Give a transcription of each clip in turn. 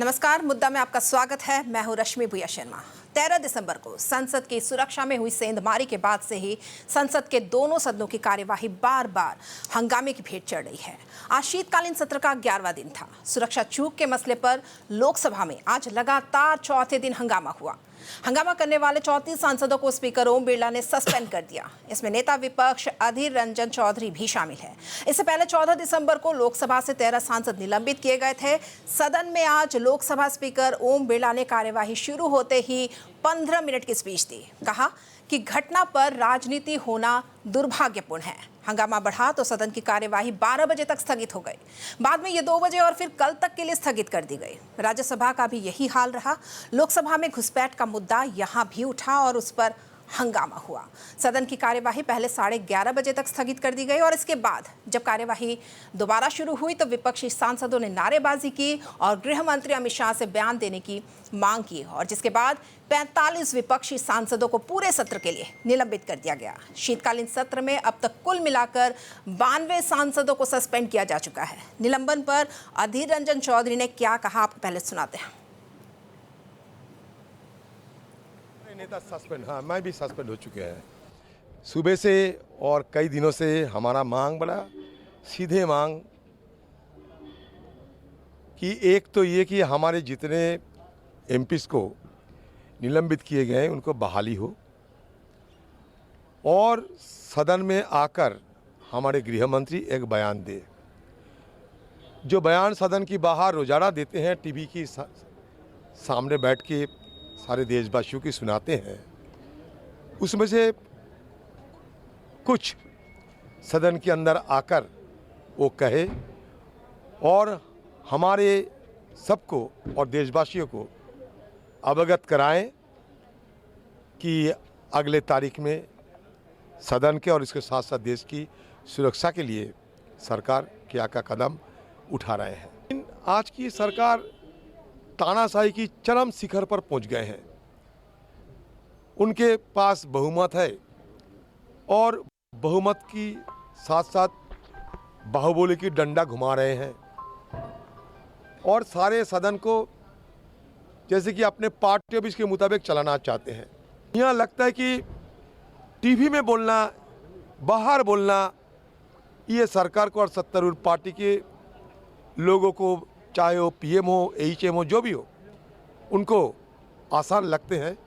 नमस्कार, मुद्दा में आपका स्वागत है। मैं हूं रश्मि भूया शर्मा। 13 दिसंबर को संसद की सुरक्षा में हुई सेंधमारी के बाद से ही संसद के दोनों सदनों की कार्यवाही बार बार हंगामे की भेंट चढ़ रही है। आज शीतकालीन सत्र का 11वां दिन था। सुरक्षा चूक के मसले पर लोकसभा में आज लगातार चौथे दिन हंगामा हुआ। हंगामा करने वाले 34 सांसदों को स्पीकर ओम बिरला ने सस्पेंड कर दिया। इसमें नेता विपक्ष अधीर रंजन चौधरी भी शामिल है। इससे पहले 14 दिसंबर को लोकसभा से 13 सांसद निलंबित किए गए थे। सदन में आज लोकसभा स्पीकर ओम बिरला ने कार्यवाही शुरू होते ही 15 मिनट की स्पीच दी। कहा कि घटना पर राजनीति होना दुर्भाग्यपूर्ण है। हंगामा बढ़ा तो सदन की कार्यवाही 12 बजे तक स्थगित हो गई। बाद में ये 2 बजे और फिर कल तक के लिए स्थगित कर दी गई। राज्यसभा का भी यही हाल रहा। लोकसभा में घुसपैठ का मुद्दा यहां भी उठा और उस पर हंगामा हुआ। सदन की कार्यवाही पहले 11:30 बजे तक स्थगित कर दी गई और इसके बाद जब कार्यवाही दोबारा शुरू हुई तो विपक्षी सांसदों ने नारेबाजी की और गृह मंत्री अमित शाह से बयान देने की मांग की और जिसके बाद 45 विपक्षी सांसदों को पूरे सत्र के लिए निलंबित कर दिया गया। शीतकालीन सत्र में अब तक कुल मिलाकर 92 सांसदों को सस्पेंड किया जा चुका है। निलंबन पर अधीर रंजन चौधरी ने क्या कहा, आपको पहले सुनाते हैं। नेता सस्पेंड, हाँ मैं भी सस्पेंड हो चुके हैं सुबह से और कई दिनों से। हमारा मांग बड़ा सीधे मांग कि एक तो ये कि हमारे जितने एमपीज़ को निलंबित किए गए हैं उनको बहाली हो और सदन में आकर हमारे गृह मंत्री एक बयान दे। जो बयान सदन की बाहर रोजाना देते हैं, टीवी की सामने बैठ के सारे देशवासियों की सुनाते हैं, उसमें से कुछ सदन के अंदर आकर वो कहे और हमारे सबको और देशवासियों को अवगत कराएं कि अगले तारीख में सदन के और इसके साथ साथ देश की सुरक्षा के लिए सरकार क्या क्या कदम उठा रहे हैं। आज की सरकार तानाशाही की चरम शिखर पर पहुंच गए हैं। उनके पास बहुमत है और बहुमत की साथ साथ बाहुबली की डंडा घुमा रहे हैं और सारे सदन को जैसे कि अपने पार्टी ऑफिस के मुताबिक चलाना चाहते हैं। यहाँ लगता है कि टीवी में बोलना, बाहर बोलना, ये सरकार को और सत्तारूढ़ पार्टी के लोगों को, चाहे वो पीएम हो, एचएम हो, जो भी हो, उनको आसान लगते हैं,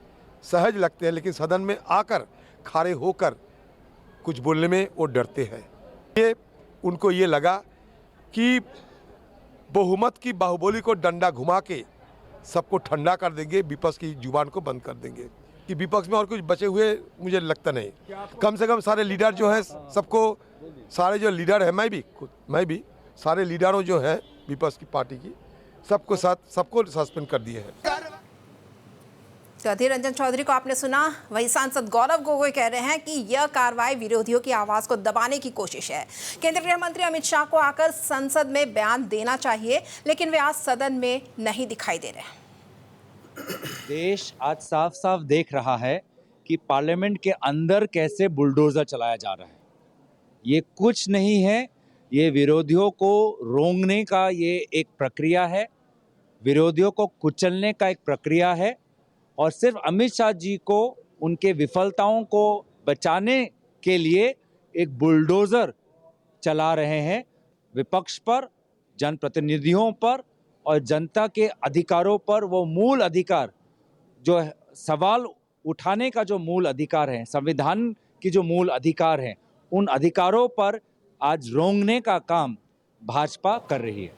सहज लगते हैं, लेकिन सदन में आकर खड़े होकर कुछ बोलने में वो डरते हैं। ये उनको ये लगा कि बहुमत की बाहुबली को डंडा घुमा के सबको ठंडा कर देंगे, विपक्ष की जुबान को बंद कर देंगे। कि विपक्ष में और कुछ बचे हुए मुझे लगता नहीं। कम से कम सारे लीडर जो हैं, सबको, सारे जो लीडर हैं, मैं भी सारे लीडरों जो हैं विपक्ष की पार्टी की, सबको सस्पेंड कर दिए हैं। तो अधीर रंजन चौधरी को आपने सुना। वही सांसद गौरव गोगोई कह रहे हैं कि यह कार्रवाई विरोधियों की आवाज को दबाने की कोशिश है। केंद्रीय गृह मंत्री अमित शाह को आकर संसद में बयान देना चाहिए, लेकिन वे आज सदन में नहीं दिखाई दे रहे। देश आज साफ साफ देख रहा है कि पार्लियामेंट के अंदर कैसे बुलडोजर चलाया जा रहा है। ये कुछ नहीं है, ये विरोधियों को रोंगने का ये एक प्रक्रिया है, विरोधियों को कुचलने का एक प्रक्रिया है और सिर्फ अमित शाह जी को उनके विफलताओं को बचाने के लिए एक बुलडोजर चला रहे हैं। विपक्ष पर, जनप्रतिनिधियों पर और जनता के अधिकारों पर, वो मूल अधिकार जो सवाल उठाने का जो मूल अधिकार है, संविधान की जो मूल अधिकार है, उन अधिकारों पर आज रोंगने का काम भाजपा कर रही है।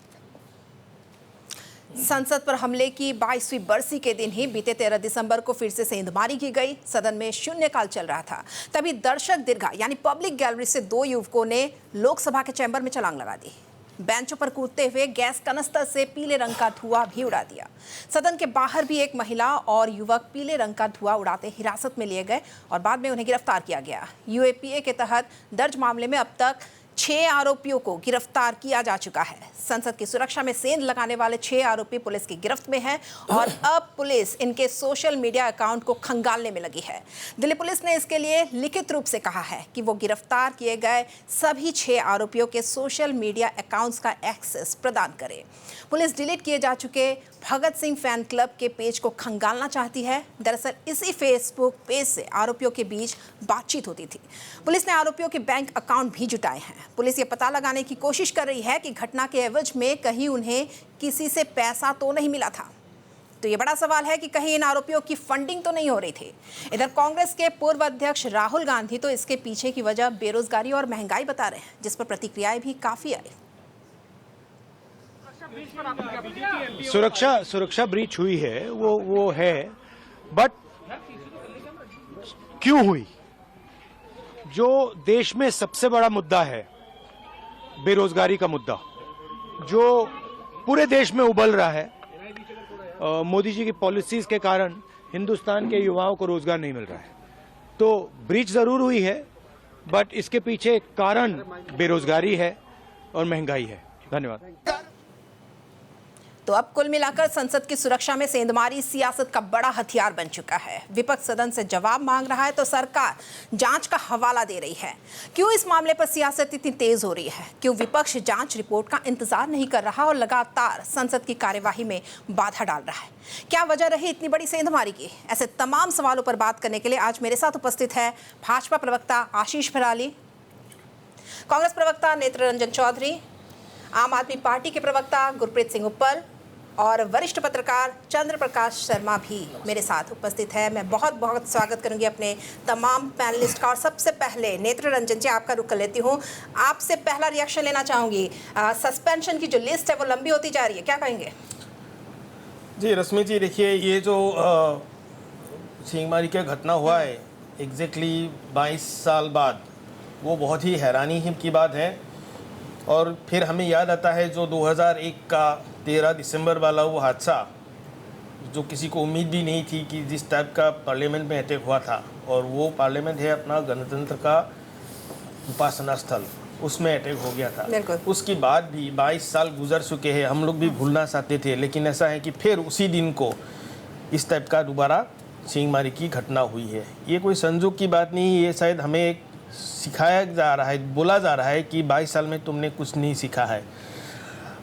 संसद पर हमले की 22वीं बरसी के दिन ही बीते 13 दिसंबर को फिर से सेंधमारी की गई। सदन में शून्यकाल चल रहा था, तभी दर्शक दीर्घा यानी पब्लिक गैलरी से 2 युवकों ने लोकसभा के चैम्बर में छलांग लगा दी। बेंचों पर कूदते हुए गैस कनस्तर से पीले रंग का धुआं भी उड़ा दिया। सदन के बाहर भी एक महिला और युवक पीले रंग का धुआं उड़ाते हिरासत में लिए गए और बाद में उन्हें गिरफ्तार किया गया। यूएपीए के तहत दर्ज मामले में अब तक 6 आरोपियों को गिरफ्तार किया जा चुका है। संसद की सुरक्षा में सेंध लगाने वाले 6 आरोपी पुलिस की गिरफ्त में हैं और अब पुलिस इनके सोशल मीडिया अकाउंट को खंगालने में लगी है। दिल्ली पुलिस ने इसके लिए लिखित रूप से कहा है कि वो गिरफ्तार किए गए सभी 6 आरोपियों के सोशल मीडिया अकाउंट्स का एक्सेस प्रदान करे। पुलिस डिलीट किए जा चुके भगत सिंह फैन क्लब के पेज को खंगालना चाहती है। दरअसल इसी फेसबुक पेज से आरोपियों के बीच बातचीत होती थी। पुलिस ने आरोपियों के बैंक अकाउंट भी जुटाए हैं। पुलिस ये पता लगाने की कोशिश कर रही है कि घटना के एवज में कहीं उन्हें किसी से पैसा तो नहीं मिला था। तो ये बड़ा सवाल है कि कहीं इन आरोपियों की फंडिंग तो नहीं हो रही थी। इधर कांग्रेस के पूर्व अध्यक्ष राहुल गांधी तो इसके पीछे की वजह बेरोजगारी और महंगाई बता रहे हैं, जिस पर प्रतिक्रियाएं भी काफी आई। सुरक्षा ब्रीच हुई है, वो है, बट क्यों हुई? जो देश में सबसे बड़ा मुद्दा है, बेरोजगारी का मुद्दा, जो पूरे देश में उबल रहा है, मोदी जी की पॉलिसीज के कारण हिंदुस्तान के युवाओं को रोजगार नहीं मिल रहा है। तो ब्रीच जरूर हुई है, बट इसके पीछे कारण बेरोजगारी है और महंगाई है। धन्यवाद। तो अब कुल मिलाकर संसद की सुरक्षा में सेंधमारी सियासत का बड़ा हथियार बन चुका है। विपक्ष सदन से जवाब मांग रहा है तो सरकार जांच का हवाला दे रही है। क्यों इस मामले पर सियासत इतनी तेज हो रही है? क्यों विपक्ष जांच रिपोर्ट का इंतजार नहीं कर रहा और लगातार संसद की कार्यवाही में बाधा डाल रहा है? क्या वजह रही इतनी बड़ी सेंधमारी की? ऐसे तमाम सवालों पर बात करने के लिए आज मेरे साथ उपस्थित है भाजपा प्रवक्ता आशीष भराली, कांग्रेस प्रवक्ता नेत्र रंजन चौधरी, आम आदमी पार्टी के प्रवक्ता गुरप्रीत सिंह उप्पल और वरिष्ठ पत्रकार चंद्र प्रकाश शर्मा भी मेरे साथ उपस्थित है। मैं बहुत बहुत स्वागत करूंगी अपने तमाम पैनलिस्ट का। और सबसे पहले नेत्र रंजन जी, आपका रुख कर लेती हूं। आपसे पहला रिएक्शन लेना चाहूंगी। सस्पेंशन की जो लिस्ट है वो लंबी होती जा रही है, क्या कहेंगे? जी रश्मि जी, देखिए ये जो सेंधमारी का घटना हुआ है एग्जैक्टली 22 साल बाद, वो बहुत ही हैरानी की बात है। और फिर हमें याद आता है जो 2001 का 13 दिसंबर वाला वो हादसा, जो किसी को उम्मीद भी नहीं थी कि जिस टाइप का पार्लियामेंट में अटैक हुआ था, और वो पार्लियामेंट है अपना गणतंत्र का उपासना स्थल, उसमें अटैक हो गया था। उसके बाद भी 22 साल गुजर चुके हैं, हम लोग भी भूलना चाहते थे, लेकिन ऐसा है कि फिर उसी दिन को इस टाइप का दोबारा सेंधमारी की घटना हुई है। ये कोई संजोग की बात नहीं, ये शायद हमें एक सिखाया जा रहा है, बोला जा रहा है कि 22 साल में तुमने कुछ नहीं सीखा है।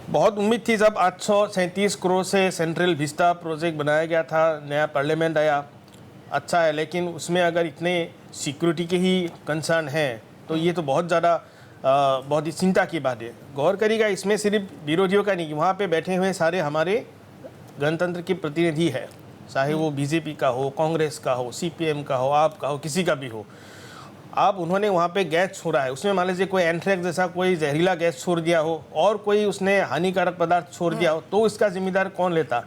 बहुत उम्मीद थी जब 837 करोड़ से सेंट्रल विस्टा प्रोजेक्ट बनाया गया था, नया पार्लियामेंट आया, अच्छा है, लेकिन उसमें अगर इतने सिक्योरिटी के ही कंसर्न हैं तो ये तो बहुत ज़्यादा बहुत ही चिंता की बात है। गौर करिएगा, इसमें सिर्फ विरोधियों का नहीं, वहाँ पे बैठे हुए सारे हमारे गणतंत्र के प्रतिनिधि है, चाहे वो बीजेपी का हो, कांग्रेस का हो, सीपीएम का हो, आप का हो, किसी का भी हो। आप उन्होंने वहाँ पे गैस छोड़ा है, उसमें मान लीजिए कोई एंथ्रेक्स जैसा कोई जहरीला गैस छोड़ दिया हो और कोई उसने हानिकारक पदार्थ छोड़ दिया हो, तो इसका जिम्मेदार कौन लेता?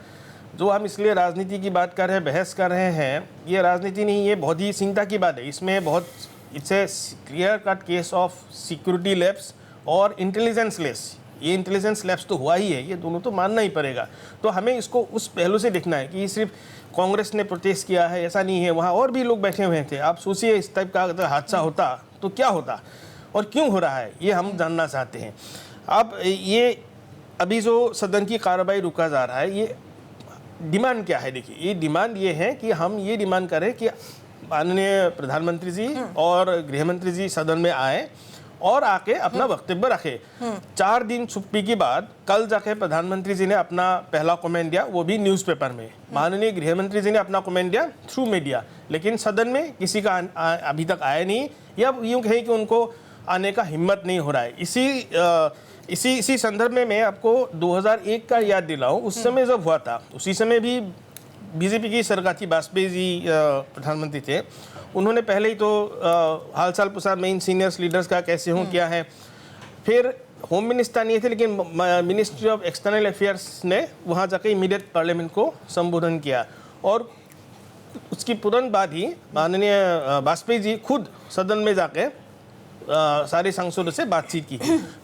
जो हम इसलिए राजनीति की बात कर रहे हैं, बहस कर रहे हैं, ये राजनीति नहीं, ये बहुत ही चिंता की बात है। इसमें बहुत it's a clear cut case of security lapse और इंटेलिजेंस लैप्स। ये इंटेलिजेंस लैप्स तो हुआ ही है, ये दोनों तो मानना ही पड़ेगा। तो हमें इसको उस पहलू से देखना है कि सिर्फ कांग्रेस ने प्रोटेस्ट किया है ऐसा नहीं है, वहाँ और भी लोग बैठे हुए थे। आप सोचिए इस टाइप का अगर हादसा होता तो क्या होता और क्यों हो रहा है, ये हम जानना चाहते हैं। अब ये अभी जो सदन की कार्रवाई रुका जा रहा है, ये डिमांड क्या है? देखिए, ये डिमांड ये है कि हम ये डिमांड करें कि माननीय प्रधानमंत्री जी और गृह मंत्री जी सदन में आए और आके अपना वक्तव्य रखे। 4 दिन छुट्टी के बाद कल जाके प्रधानमंत्री जी ने अपना पहला कमेंट दिया, वो भी न्यूज़पेपर में। माननीय गृह मंत्री जी ने अपना कमेंट दिया थ्रू मीडिया, लेकिन सदन में किसी का अभी तक आया नहीं, या यूँ कहें कि उनको आने का हिम्मत नहीं हो रहा है। इसी संदर्भ में मैं आपको 2001 का याद दिलाऊं। उस समय जब हुआ था, उसी समय भी बीजेपी की सरकार थी, वाजपेयी जी प्रधानमंत्री थे। उन्होंने पहले ही तो हाल चाल पूछा मेन सीनियर्स लीडर्स का कैसे हूँ, क्या है। फिर होम मिनिस्टर नहीं थे, लेकिन मिनिस्ट्री ऑफ एक्सटर्नल अफेयर्स ने वहाँ जाकर इमीडिएट पार्लियामेंट को संबोधन किया, और उसकी तुरंत बाद ही माननीय वाजपेयी जी खुद सदन में जाके सारे सांसदों से बातचीत की।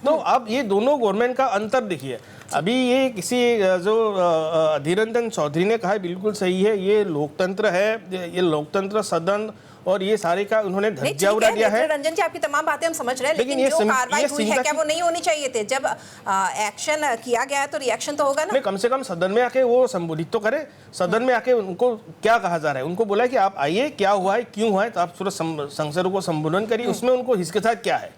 तो अब ये दोनों गवर्नमेंट का अंतर देखिए। अभी ये किसी जो अधीर रंजन चौधरी ने कहा है बिल्कुल सही है, ये लोकतंत्र है, ये लोकतंत्र सदन और ये सारे का उन्होंने नहीं, धज्जिया उड़ा दिया है। रंजन जी, आपकी तमाम बातें हम समझ रहे हैं, लेकिन लेकिन ये जो सिम- कार्रवाई ये हुई है चिंता क्या की- वो नहीं होनी चाहिए थे? जब एक्शन किया गया है तो रिएक्शन तो होगा ना? नहीं, कम से कम सदन में आके वो संबोधित तो करे। सदन में आके उनको क्या कहा जा रहा है, उनको बोला है कि आप आइए, क्या हुआ है, क्यों हुआ है, तो आप पूरा सांसदों को संबोधन करिए, उसमें उनको हिचकिचाहट क्या है।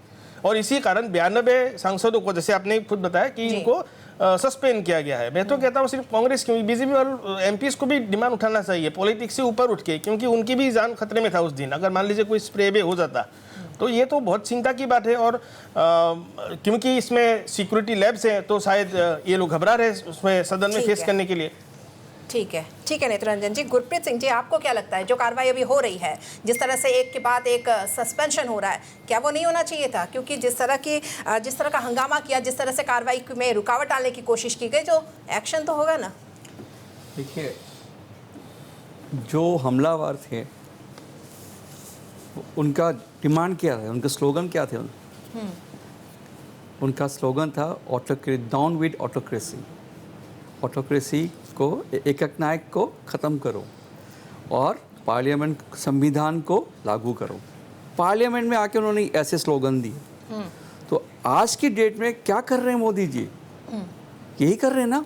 और इसी कारण 92 सांसदों को, जैसे आपने खुद बताया कि इनको सस्पेंड किया गया है। मैं तो कहता हूँ सिर्फ कांग्रेस क्यों, बीजेपी और एमपीज को भी डिमांड उठाना चाहिए पॉलिटिक्स से ऊपर उठ के, क्योंकि उनकी भी जान खतरे में था उस दिन। अगर मान लीजिए कोई स्प्रे भी हो जाता तो ये तो बहुत चिंता की बात है। और क्योंकि इसमें सिक्योरिटी लैब्स हैं तो शायद ये लोग घबरा रहे उसमें सदन में ठीक फेस है। करने के लिए। ठीक है नेत्ररंजन जी। गुरप्रीत सिंह जी, आपको क्या लगता है जो कार्रवाई अभी हो रही है, जिस तरह से एक के बाद एक सस्पेंशन हो रहा है, क्या वो नहीं होना चाहिए था? क्योंकि जिस तरह का हंगामा किया, जिस तरह से कार्रवाई में रुकावट डालने की कोशिश की गई, जो एक्शन तो होगा ना। देखिए, जो हमलावर थे उनका डिमांड क्या था, उनका स्लोगन क्या थे? उनका स्लोगन था डाउन विद ऑटोक्रेसी। ऑटोक्रेसी को, एकक नायक को ख़त्म करो और पार्लियामेंट संविधान को लागू करो। पार्लियामेंट में आके उन्होंने ऐसे स्लोगन दिए। तो आज की डेट में क्या कर रहे हैं मोदी जी? यही कर रहे हैं ना।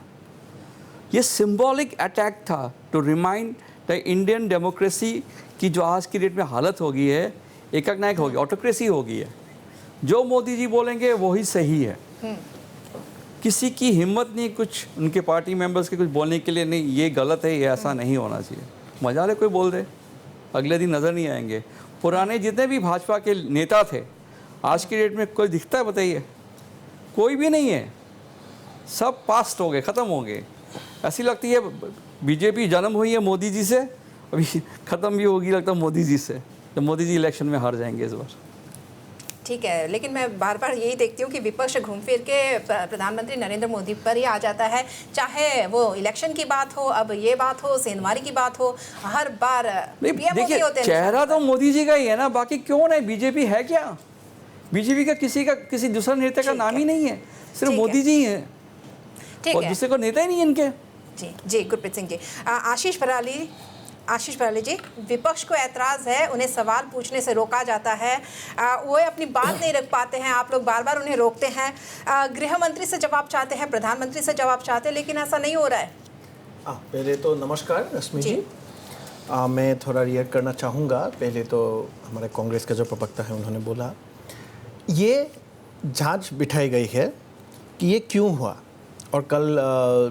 ये सिंबॉलिक अटैक था to remind the Indian democracy की जो आज की डेट में हालत हो गई है, एकक नायक हो गई, ऑटोक्रेसी हो गई है। जो मोदी जी बोलेंगे वही सही है। किसी की हिम्मत नहीं कुछ उनके पार्टी मेंबर्स के कुछ बोलने के लिए, नहीं ये गलत है, ये ऐसा नहीं होना चाहिए। मजा ले कोई बोल दे, अगले दिन नज़र नहीं आएंगे। पुराने जितने भी भाजपा के नेता थे, आज की डेट में कोई दिखता है? बताइए, कोई भी नहीं है। सब पास्ट हो गए, ख़त्म हो गए। ऐसी लगती है बीजेपी जन्म हुई है मोदी जी से, अभी ख़त्म भी होगी लगता है मोदी जी से, तो मोदी जी इलेक्शन में हार जाएंगे इस बार। ठीक है, लेकिन मैं बार बार यही देखती हूँ कि विपक्ष घूम फिर के प्रधानमंत्री नरेंद्र मोदी पर ही आ जाता है। चाहे वो इलेक्शन की बात हो, अब ये बात हो, सेंधमारी की बात हो, हर बार नहीं, PM मोदी देखिए, होते हैं। चेहरा तो मोदी जी का ही है ना, बाकी क्यों नहीं? बीजेपी है क्या? बीजेपी का किसी दूसरा नेता का नाम ही नहीं है, सिर्फ ठीक मोदी जी हैं। ठीक और है दूसरे को नेता ही नहीं है इनके। जी गुरप्रीत सिंह जी। आशीष भराली जी, विपक्ष को ऐतराज़ है, उन्हें सवाल पूछने से रोका जाता है, वो अपनी बात नहीं रख पाते हैं, आप लोग बार बार उन्हें रोकते हैं। गृह मंत्री से जवाब चाहते हैं, प्रधानमंत्री से जवाब चाहते हैं, लेकिन ऐसा नहीं हो रहा है। पहले तो नमस्कार रश्मि जी। मैं थोड़ा रिएक्ट करना चाहूँगा। पहले तो हमारे कांग्रेस का जो प्रवक्ता है उन्होंने बोला ये जांच बिठाई गई है कि ये क्यों हुआ, और कल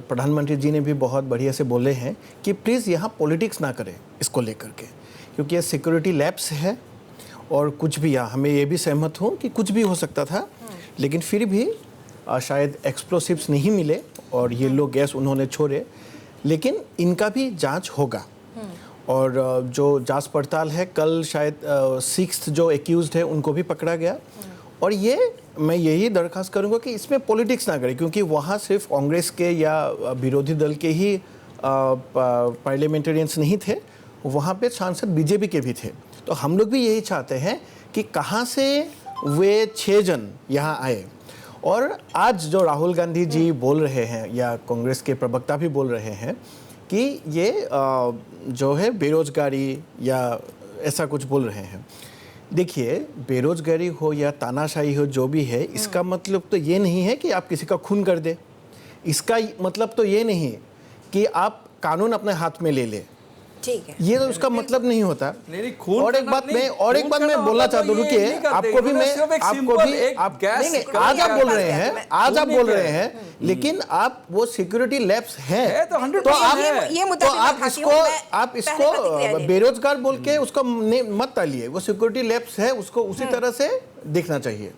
प्रधानमंत्री जी ने भी बहुत बढ़िया से बोले हैं कि प्लीज़ यहाँ पॉलिटिक्स ना करें इसको लेकर के, क्योंकि ये सिक्योरिटी लैब्स है और कुछ भी, यहाँ हमें ये भी सहमत हूँ कि कुछ भी हो सकता था, लेकिन फिर भी शायद एक्सप्लोसिव्स नहीं मिले और ये लोग गैस उन्होंने छोड़े, लेकिन इनका भी जांच होगा। और जो जांच पड़ताल है, कल शायद 6th जो एक्यूज्ड है उनको भी पकड़ा गया। और ये मैं यही दरख्वास्त करूंगा कि इसमें पॉलिटिक्स ना करें, क्योंकि वहाँ सिर्फ कांग्रेस के या विरोधी दल के ही पार्लियामेंटेरियंस नहीं थे, वहाँ पे सांसद बीजेपी के भी थे। तो हम लोग भी यही चाहते हैं कि कहाँ से वे 6 जन यहाँ आए। और आज जो राहुल गांधी जी बोल रहे हैं या कांग्रेस के प्रवक्ता भी बोल रहे हैं कि ये जो है बेरोजगारी या ऐसा कुछ बोल रहे हैं। देखिए, बेरोजगारी हो या तानाशाही हो, जो भी है, इसका मतलब तो ये नहीं है कि आप किसी का खून कर दे। इसका मतलब तो ये नहीं कि आप कानून अपने हाथ में ले ले। ठीक है, ये तो उसका मतलब नहीं होता। खून और एक बात मैं बोलना चाहता हूँ, रुकिए, आपको भी मैं आज आप बोल रहे हैं, लेकिन आप वो सिक्योरिटी लैब्स हैं तो 100% ये मुद्दा भी मैं उठाती हूँ। आप इसको बेरोजगार बोल के उसको मत टालिए। वो सिक्योरिटी लैब्स है, उसको उसी तरह से देखना चाहिए।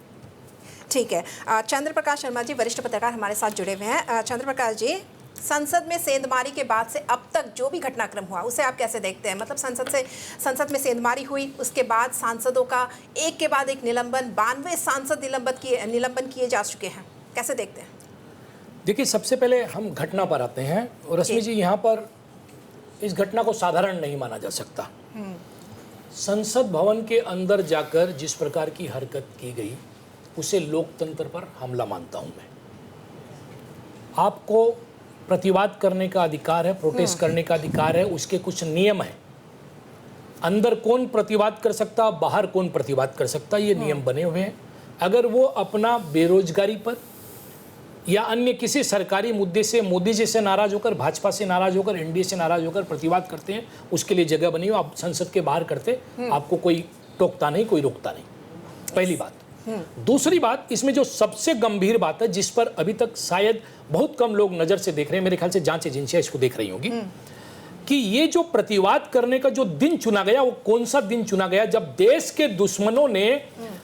ठीक है, चंद्र प्रकाश शर्मा जी वरिष्ठ पत्रकार हमारे साथ जुड़े हुए हैं। चंद्र प्रकाश जी, संसद में सेंधमारी के बाद से अब तक जो भी घटनाक्रम हुआ उसे आप कैसे देखते हैं? मतलब संसद में सेंधमारी हुई, उसके बाद सांसदों का एक के बाद एक निलंबन, 92 सांसद निलंबन किए जा चुके हैं, कैसे देखते हैं? देखिए, सबसे पहले हम घटना पर आते हैं। और रश्मि जी, यहाँ पर इस घटना को साधारण नहीं माना जा सकता। संसद भवन के अंदर जाकर जिस प्रकार की हरकत की गई, उसे लोकतंत्र पर हमला मानता हूँ मैं। आपको प्रतिवाद करने का अधिकार है, प्रोटेस्ट करने का अधिकार है, उसके कुछ नियम हैं। अंदर कौन प्रतिवाद कर सकता, बाहर कौन प्रतिवाद कर सकता, ये नियम बने हुए हैं। अगर वो अपना बेरोजगारी पर या अन्य किसी सरकारी मुद्दे से मोदी जी से नाराज होकर, भाजपा से नाराज होकर, एनडीए से नाराज होकर प्रतिवाद करते हैं, उसके लिए जगह बनी हो, आप संसद के बाहर करते, आपको कोई टोकता नहीं, कोई रोकता नहीं। पहली बात। दूसरी बात, इसमें जो सबसे गंभीर बात है, जिस पर अभी तक शायद बहुत कम लोग नजर से देख रहे हैं, मेरे ख्याल से जांच एजेंसियां इसको देख रही होंगी, कि ये जो प्रतिवाद करने का जो दिन चुना गया, वो कौन सा दिन चुना गया, जब देश के दुश्मनों ने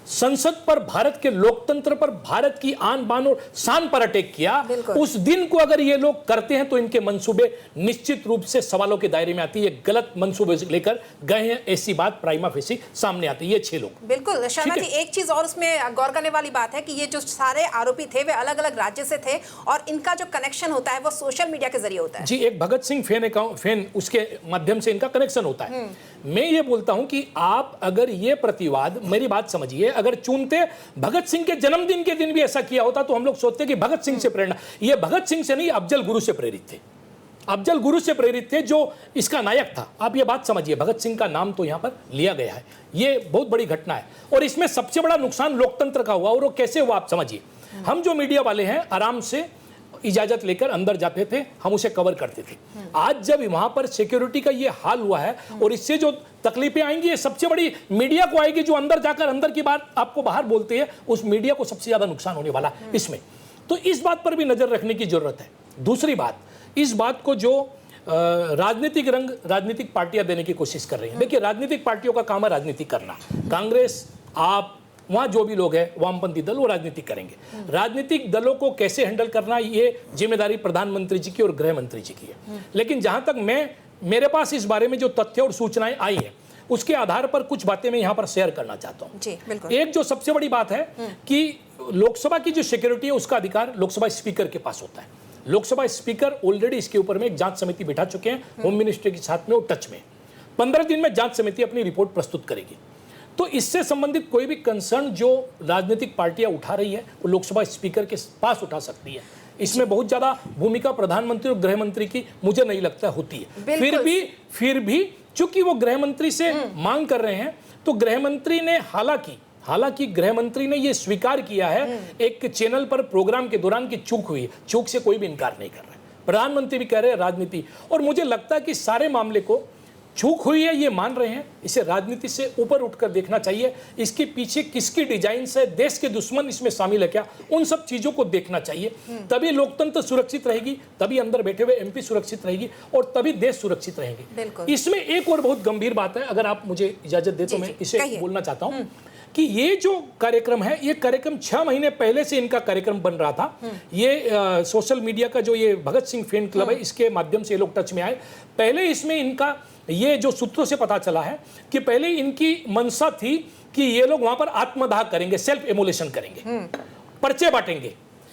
संसद पर, भारत के लोकतंत्र पर, भारत की आन बान और शान पर अटैक किया। उस दिन को अगर ये लोग करते हैं तो इनके मंसूबे निश्चित रूप से सवालों के दायरे में आती है। ये गलत मंसूबे लेकर गए हैं, ऐसी बात प्राइमा फेसी सामने आती है। ये 6 लोग। बिल्कुल शर्मा जी, एक चीज और उसमें गौर करने वाली बात है कि ये जो सारे आरोपी थे वे अलग अलग राज्य से थे और इनका जो कनेक्शन होता है वो सोशल मीडिया के जरिए होता है। जी, एक भगत सिंह फैन उसके माध्यम से इनका कनेक्शन होता है। मैं ये बोलता हूं कि आप अगर ये प्रतिवाद, मेरी बात समझिए, अगर चुनते भगत सिंह के जन्मदिन के दिन भी ऐसा किया होता तो हम लोग सोचते कि भगत सिंह से प्रेरणा, ये भगत सिंह से नहीं, अफजल गुरु से प्रेरित थे। अफजल गुरु से प्रेरित थे, जो इसका नायक था। आप ये बात समझिए, भगत सिंह का नाम तो यहां पर लिया गया है। ये बहुत बड़ी घटना है और इसमें सबसे बड़ा नुकसान लोकतंत्र का हुआ। और वो कैसे हुआ आप समझिए। हम जो मीडिया वाले हैं आराम से इजाजत लेकर अंदर जाते थे, हम उसे कवर करते थे। आज जब वहां पर सिक्योरिटी का ये हाल हुआ है और इससे जो तकलीफें आएंगी, ये सबसे बड़ी मीडिया को आएगी, जो अंदर जाकर अंदर की बात आपको बाहर बोलते हैं, उस मीडिया को सबसे ज्यादा नुकसान होने वाला इसमें। तो इस बात पर भी नजर रखने की जरूरत है। दूसरी बात, इस बात को जो राजनीतिक रंग राजनीतिक पार्टियां देने की कोशिश कर रही हैं। देखिए, राजनीतिक पार्टियों का काम है राजनीति करना। कांग्रेस, आप, वहाँ जो भी लोग हैं वामपंथी दल, वो राजनीति करेंगे। राजनीतिक दलों को कैसे हैंडल करना, ये जिम्मेदारी प्रधानमंत्री जी की और गृह मंत्री जी की है। लेकिन जहां तक मेरे पास इस बारे में जो तथ्य और सूचनाएं आई हैं, उसके आधार पर कुछ बातें मैं यहाँ पर शेयर करना चाहता हूँ। जी, बिल्कुल। एक जो सबसे बड़ी बात है कि लोकसभा की जो सिक्योरिटी है, उसका अधिकार लोकसभा स्पीकर के पास होता है। लोकसभा स्पीकर ऑलरेडी इसके ऊपर में एक जांच समिति बैठा चुके हैं, होम मिनिस्टर के साथ में वो टच में। 15 दिन में जांच समिति अपनी रिपोर्ट प्रस्तुत करेगी। तो इससे संबंधित कोई भी कंसर्न जो राजनीतिक पार्टियां उठा रही है, वो लोकसभा स्पीकर के पास उठा सकती है। इसमें बहुत ज्यादा भूमिका प्रधानमंत्री और गृह मंत्री की मुझे नहीं लगता होती है। फिर भी चूंकि वो गृह मंत्री से मांग कर रहे हैं, तो गृह मंत्री ने हालांकि गृह मंत्री ने ये स्वीकार किया है एक चैनल पर प्रोग्राम के दौरान की चूक हुई। चूक से कोई भी इनकार नहीं कर रहा है। प्रधानमंत्री भी कह रहे हैं राजनीति, और मुझे लगता है कि सारे मामले को चूक हुई है ये मान रहे हैं। इसे राजनीति से ऊपर उठकर देखना चाहिए। इसके पीछे किसकी डिजाइन से, देश के दुश्मन इसमें शामिल है क्या, उन सब चीजों को देखना चाहिए। तभी लोकतंत्र सुरक्षित रहेगी, तभी अंदर बैठे हुए एमपी सुरक्षित रहेगी और तभी देश सुरक्षित रहेंगे। इसमें एक और बहुत गंभीर बात है, अगर आप मुझे इजाजत दे तो मैं इसे बोलना चाहता हूं कि ये जो कार्यक्रम है, ये कार्यक्रम 6 महीने पहले से इनका कार्यक्रम बन रहा था। ये सोशल मीडिया का जो ये भगत सिंह फैन क्लब है, इसके माध्यम से ये लोग टच में आए। पहले इसमें इनका ये जो सूत्रों से पता चला है कि पहले इनकी मंशा थी कि ये लोग वहां पर आत्मदाह करेंगे, सेल्फ एमोलेशन करेंगे, पर्चे बांटेंगे।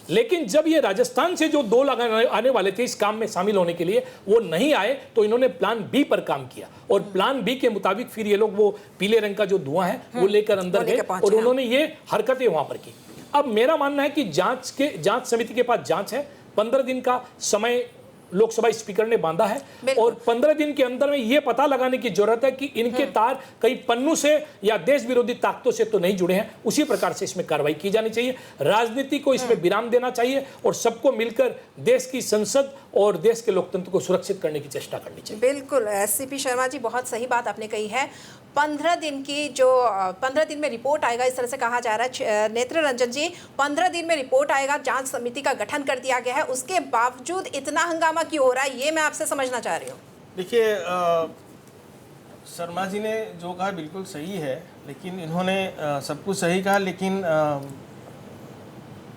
लेकिन जब ये राजस्थान से जो 2 लोग आने वाले थे इस काम में शामिल होने के लिए, वो नहीं आए, तो इन्होंने प्लान बी पर काम किया और प्लान बी के मुताबिक फिर ये लोग वो पीले रंग का जो धुआं है वो लेकर अंदर गए और उन्होंने ये हरकतें वहां पर की। अब मेरा मानना है कि जांच समिति के पास जांच है, 15 दिन का समय लोकसभा स्पीकर ने बांधा है और 15 दिन के अंदर में यह पता लगाने की जरूरत है कि इनके तार कहीं पन्नू से या देश विरोधी ताकतों से तो नहीं जुड़े हैं। उसी प्रकार से इसमें कार्रवाई की जानी चाहिए। राजनीति को इसमें विराम देना चाहिए और सबको मिलकर देश की संसद और देश के लोकतंत्र को सुरक्षित करने की चेष्टा करनी चाहिए। बिल्कुल एससीपी शर्मा जी, बहुत सही बात आपने कही है। 15 दिन में रिपोर्ट आएगा, इस तरह से कहा जा रहा है। नेत्र रंजन जी, 15 दिन में रिपोर्ट आएगा, जांच समिति का गठन कर दिया गया है, उसके बावजूद इतना हंगामा क्यों हो रहा है, ये मैं आपसे समझना चाह रही हूँ। देखिए, शर्मा जी ने जो कहा बिल्कुल सही है, लेकिन इन्होंने सब कुछ सही कहा, लेकिन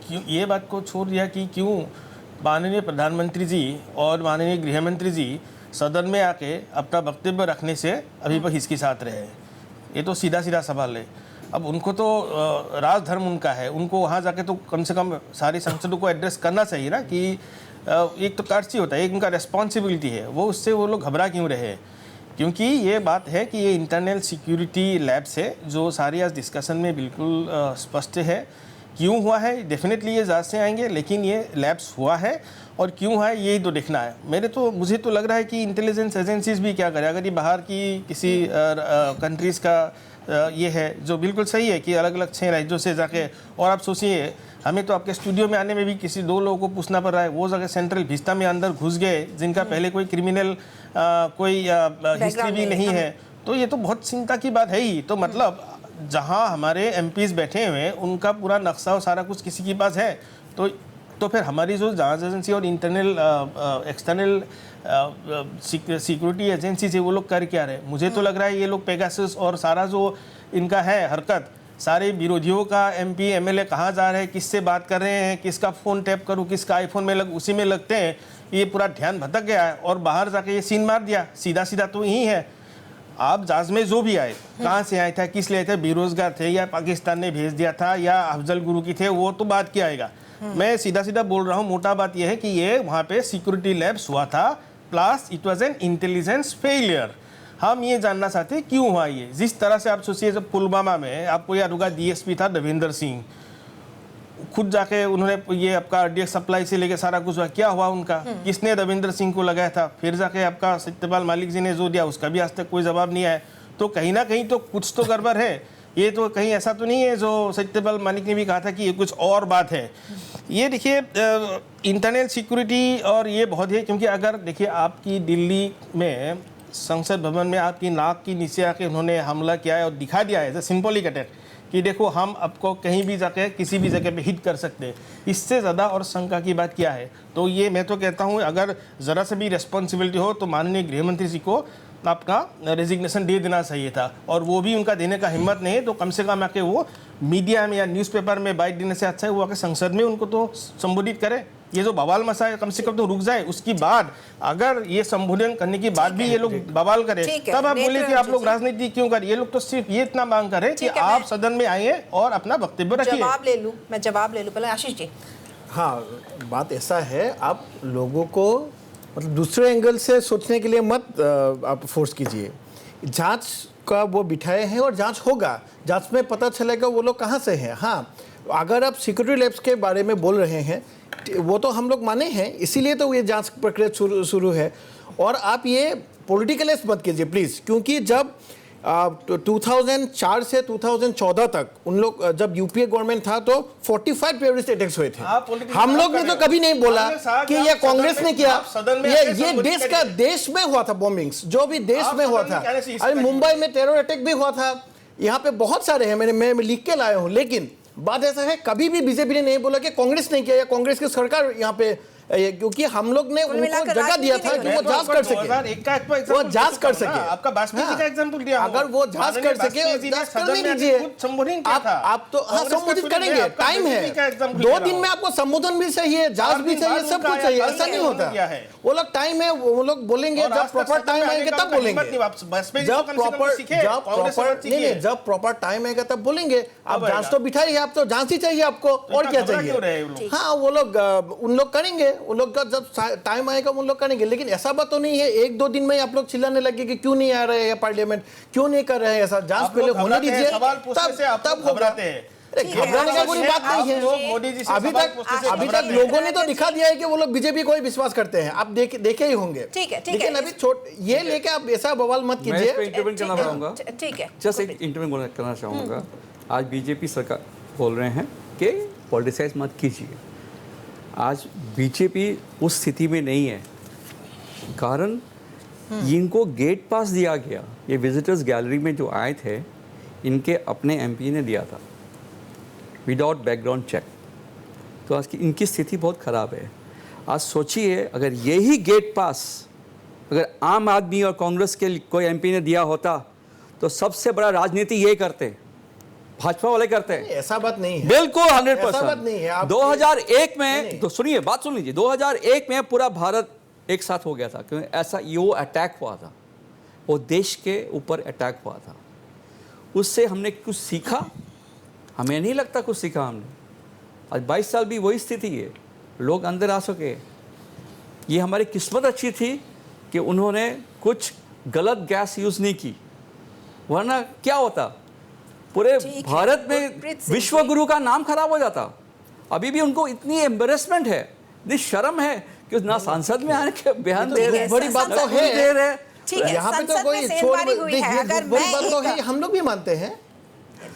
क्यों ये बात को छोड़ दिया कि क्यों माननीय प्रधानमंत्री जी और माननीय गृह मंत्री जी सदन में आके अपना वक्तव्य रखने से अभी तक हिचकिचाते रहे। ये तो सीधा सीधा सवाल है। अब उनको तो राजधर्म उनका है, उनको वहाँ जाके तो कम से कम सारे सांसदों को एड्रेस करना चाहिए ना कि एक तो कर्तव्य होता है, एक उनका रिस्पॉन्सिबिलिटी है, वो उससे वो लोग घबरा क्यों रहे। क्योंकि ये बात है कि ये इंटरनल सिक्योरिटी लैब्स है जो सारी आज डिस्कशन में बिल्कुल स्पष्ट है क्यों हुआ है डेफिनेटली ये जांच से आएंगे, लेकिन ये लैप्स हुआ है और क्यों है यही तो देखना है। मुझे तो लग रहा है कि इंटेलिजेंस एजेंसीज भी क्या करें, अगर ये बाहर की किसी कंट्रीज़ का ये है जो बिल्कुल सही है कि अलग अलग 6 राज्यों से जाके, और आप सोचिए हमें तो आपके स्टूडियो में आने में भी किसी 2 लोगों को पूछना पड़ रहा है, वो जगह सेंट्रल विस्टा में अंदर घुस गए जिनका पहले कोई क्रिमिनल कोई हिस्ट्री भी नहीं है, तो ये तो बहुत चिंता की बात है ही। तो मतलब जहाँ हमारे एमपीज बैठे हुए हैं उनका पूरा नक्शा और सारा कुछ किसी के पास है, तो फिर हमारी जो जांच एजेंसी और इंटरनल एक्सटर्नल सिक्योरिटी एजेंसी है वो लोग कर क्या रहे। मुझे तो लग रहा है ये लोग पेगासस और सारा जो इनका है हरकत, सारे विरोधियों का एमपी एमएलए कहाँ जा रहे हैं, किससे बात कर रहे हैं, किसका फ़ोन टैप करूँ, किसका आईफोन में उसी में लगते हैं, ये पूरा ध्यान भटक गया है और बाहर जाके ये सीन मार दिया। सीधा सीधा तो यही है, आप जहाज में जो भी आए, कहाँ से आए थे, किस लिए थे, बेरोजगार थे या पाकिस्तान ने भेज दिया था या अफजल गुरु की थे, वो तो बात क्या आएगा। मैं सीधा सीधा बोल रहा हूँ, मोटा बात यह है कि ये वहाँ पे सिक्योरिटी लैब्स हुआ था, plus it was an intelligence failure. हम ये जानना चाहते हैं क्यों हुआ ये। जिस तरह से आप सोचिए, जब पुलवामा में आपको याद होगा डीएसपी था देवेंद्र सिंह, खुद जाके उन्होंने ये आपका डीएक्स सप्लाई से लेके सारा कुछ हुआ, क्या हुआ उनका, किसने देवेंद्र सिंह को लगाया था, फिर जाके आपका सत्यपाल मलिक जी ने जो दिया उसका भी आज तक कोई जवाब नहीं आया। तो कहीं ना कहीं तो कुछ तो गड़बड़ है, ये तो कहीं ऐसा तो नहीं है जो सत्यपाल मलिक ने भी कहा था कि ये कुछ और बात है। ये देखिए इंटरनल सिक्योरिटी और ये बहुत है, क्योंकि अगर देखिए आपकी दिल्ली में संसद भवन में आपकी नाक के नीचे आके उन्होंने हमला किया है और दिखा दिया है सिंबॉलिक अटैक कि देखो हम आपको कहीं भी जाके किसी भी जगह पे हिट कर सकते हैं, इससे ज़्यादा और शंका की बात क्या है। तो ये मैं तो कहता हूँ अगर ज़रा से भी रिस्पॉन्सिबिलिटी हो तो माननीय गृह मंत्री जी को आपका रेजिग्नेशन दे देना चाहिए था, और वो भी उनका देने का हिम्मत नहीं है तो कम से कम आके वो मीडिया में या न्यूज़पेपर में बाइट देने से अच्छा है वो आके संसद में उनको तो संबोधित करे। ये जो बवाल मचा है कम से कम तो रुक जाए, उसकी बाद अगर ये संबोधन करने के बाद भी ये लोग बवाल करें तब आप बोले कि आप लोग राजनीति क्यों करें। ये लोग तो सिर्फ ये इतना मांग करें कि आप सदन में आइए और अपना वक्तव्य रखिए। जवाब ले लूं पहले आशीष जी। हाँ, बात ऐसा है, आप लोगों को मतलब दूसरे एंगल से सोचने के लिए मत आप फोर्स कीजिए। जांच का वो बिठाए हैं और जांच होगा, जांच में पता चलेगा वो लोग कहाँ से हैं। हाँ, अगर आप सिक्योरिटी लैब्स के बारे में बोल रहे हैं वो तो हम लोग माने हैं, इसीलिए तो ये जांच प्रक्रिया शुरू है। और आप ये पॉलिटिकलाइज मत कीजिए प्लीज़, क्योंकि जब 2004 से 2014 तक उन लोग जब यूपीए गवर्नमेंट था तो 45 टेररिस्ट अटैक्स हुए थे। हम लोग ने तो कभी नहीं बोला कि ये कांग्रेस ने किया, ये देश में हुआ था बॉम्बिंग्स, जो भी देश में हुआ था। अरे मुंबई में टेरर अटैक भी हुआ था, यहाँ पे बहुत सारे हैं, मैं लिख के लाया हूँ। लेकिन बात ऐसा है, कभी भी बीजेपी ने नहीं बोला कि कांग्रेस ने किया या कांग्रेस की सरकार यहाँ पे, क्योंकि हम लोग ने उनको जगह दिया था कि वो जांच कर सके, वो जांच कर सके। आपका वाजपेयी का एग्जांपल दिया, अगर वो जांच कर सके जांच करने दीजिए। आप तो हाँ संबोधित करेंगे, टाइम है, 2 दिन में आपको संबोधन भी चाहिए, जांच भी चाहिए, सब कुछ चाहिए, ऐसा नहीं होता। वो लोग टाइम है, वो लोग बोलेंगे जब प्रॉपर टाइम आएगा तब बोलेंगे, जब प्रॉपर टाइम आएगा तब बोलेंगे। आप जांच तो बिठाइए, आप तो जांच ही चाहिए आपको, और क्या चाहिए। हाँ, वो लोग उन लोग करेंगे, उन लोग का जब टाइम आएगा उन लोग करेंगे। लेकिन ऐसा बात तो नहीं है 1-2 दिन में आप लोग चिल्लाने लगे कि क्यों नहीं आ रहे हैं पार्लियामेंट, क्यों नहीं कर रहे हैं ऐसा। जांच पहले होने दीजिए, तब घबराते हैं। घबराने का कोई बात नहीं है। अभी तक लोगों ने तो दिखा दिया है कि वो लोग बीजेपी को ही विश्वास करते हैं, आप देखे ही होंगे। लेकिन अभी ये लेके आप ऐसा बवाल मत कीजिए। इंटरव्यू करना चाहूँगा, ठीक है, जस्ट एक इंटरव्यू करना चाहूँगा। आज बीजेपी सरकार बोल रहे हैं कि पॉलिटिसाइज मत कीजिए। आज बीजेपी उस स्थिति में नहीं है, कारण इनको गेट पास दिया गया। ये विजिटर्स गैलरी में जो आए थे इनके अपने एमपी ने दिया था विदाउट बैकग्राउंड चेक। तो आज की इनकी स्थिति बहुत ख़राब है। आज सोचिए अगर यही गेट पास अगर आम आदमी और कांग्रेस के कोई एमपी ने दिया होता तो सबसे बड़ा राजनीति ये करते, भाजपा वाले करते हैं। ऐसा बात नहीं है, बिल्कुल 100%। ऐसा बात नहीं है। 2001 में तो सुनिए, बात सुन लीजिए, 2001 में पूरा भारत एक साथ हो गया था क्योंकि ऐसा वो अटैक हुआ था, वो देश के ऊपर अटैक हुआ था। उससे हमने कुछ सीखा? हमें नहीं लगता कुछ सीखा हमने। आज 22 साल भी वही स्थिति है, लोग अंदर आ सके। ये हमारी किस्मत अच्छी थी कि उन्होंने कुछ गलत गैस यूज़ नहीं की, वरना क्या होता। पूरे ठीक है। भारत में गुरप्रीत सिंह विश्व जी। गुरु का नाम खराब हो जाता। अभी भी उनको इतनी एम्बेरसमेंट है, इतनी शर्म है कि ना सांसद में आने के बयान दे रहे हैं, बड़ी बात तो है। दे रहे हैं। ठीक है, यहाँ पे तो संसद में कोई सेंधमारी हुई है। देखिए, अगर बड़ी मैं बात तो है, एक- हम लोग भी मानते हैं।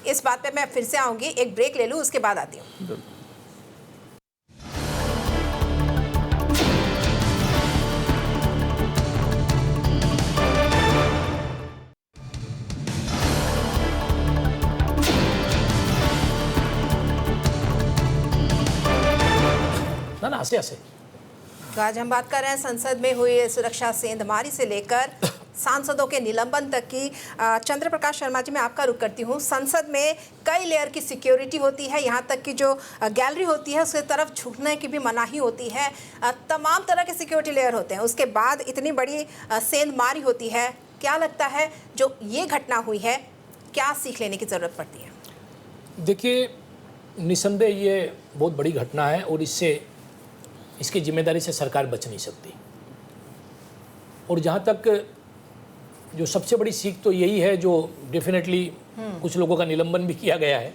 इस बात पे मैं फिर से आऊंगी, एक ब्रेक ले लूं, उसके बाद आती हूँ। ना हंसे हंसे। तो आज हम बात कर रहे हैं संसद में हुई सुरक्षा सेंधमारी से लेकर सांसदों के निलंबन तक की। चंद्र प्रकाश शर्मा जी, मैं आपका रुख करती हूँ। संसद में कई लेयर की सिक्योरिटी होती है, यहाँ तक कि जो गैलरी होती है उसके तरफ झुकने की भी मनाही होती है। तमाम तरह के सिक्योरिटी लेयर होते हैं, उसके बाद इतनी बड़ी सेंधमारी होती है। क्या लगता है जो ये घटना हुई है, क्या सीख लेने की ज़रूरत पड़ती है? देखिए, निसंदेह ये बहुत बड़ी घटना है और इसकी जिम्मेदारी से सरकार बच नहीं सकती। और जहाँ तक जो सबसे बड़ी सीख तो यही है, जो डेफिनेटली कुछ लोगों का निलंबन भी किया गया है।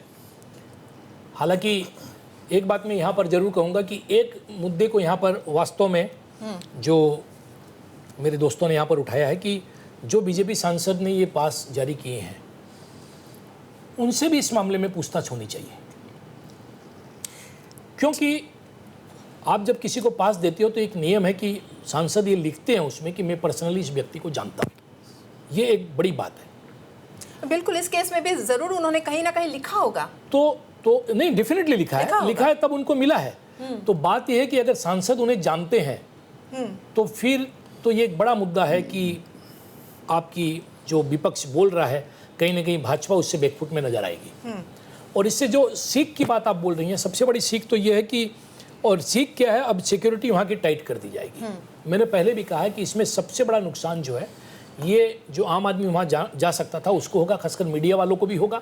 हालांकि एक बात मैं यहाँ पर ज़रूर कहूँगा कि एक मुद्दे को यहाँ पर वास्तव में जो मेरे दोस्तों ने यहाँ पर उठाया है कि जो बीजेपी सांसद ने ये पास जारी किए हैं, उनसे भी इस मामले में पूछताछ होनी चाहिए। क्योंकि आप जब किसी को पास देते हो तो एक नियम है कि सांसद ये लिखते हैं उसमें कि मैं पर्सनली इस व्यक्ति को जानता हूँ। ये एक बड़ी बात है। बिल्कुल, इस केस में भी ज़रूर उन्होंने कहीं ना कहीं लिखा होगा। तो नहीं, डेफिनेटली लिखा है, लिखा है तब उनको मिला है। तो बात यह है कि अगर सांसद उन्हें जानते हैं तो फिर तो ये एक बड़ा मुद्दा है कि आपकी जो विपक्ष बोल रहा है, कहीं ना कहीं भाजपा उससे बैकफुट में नजर आएगी। और इससे जो सीख की बात आप बोल रही हैं, सबसे बड़ी सीख तो ये है कि, और सीख क्या है, अब सिक्योरिटी वहाँ की टाइट कर दी जाएगी। मैंने पहले भी कहा है कि इसमें सबसे बड़ा नुकसान जो है, ये जो आम आदमी वहाँ जा सकता था उसको होगा, खासकर मीडिया वालों को भी होगा।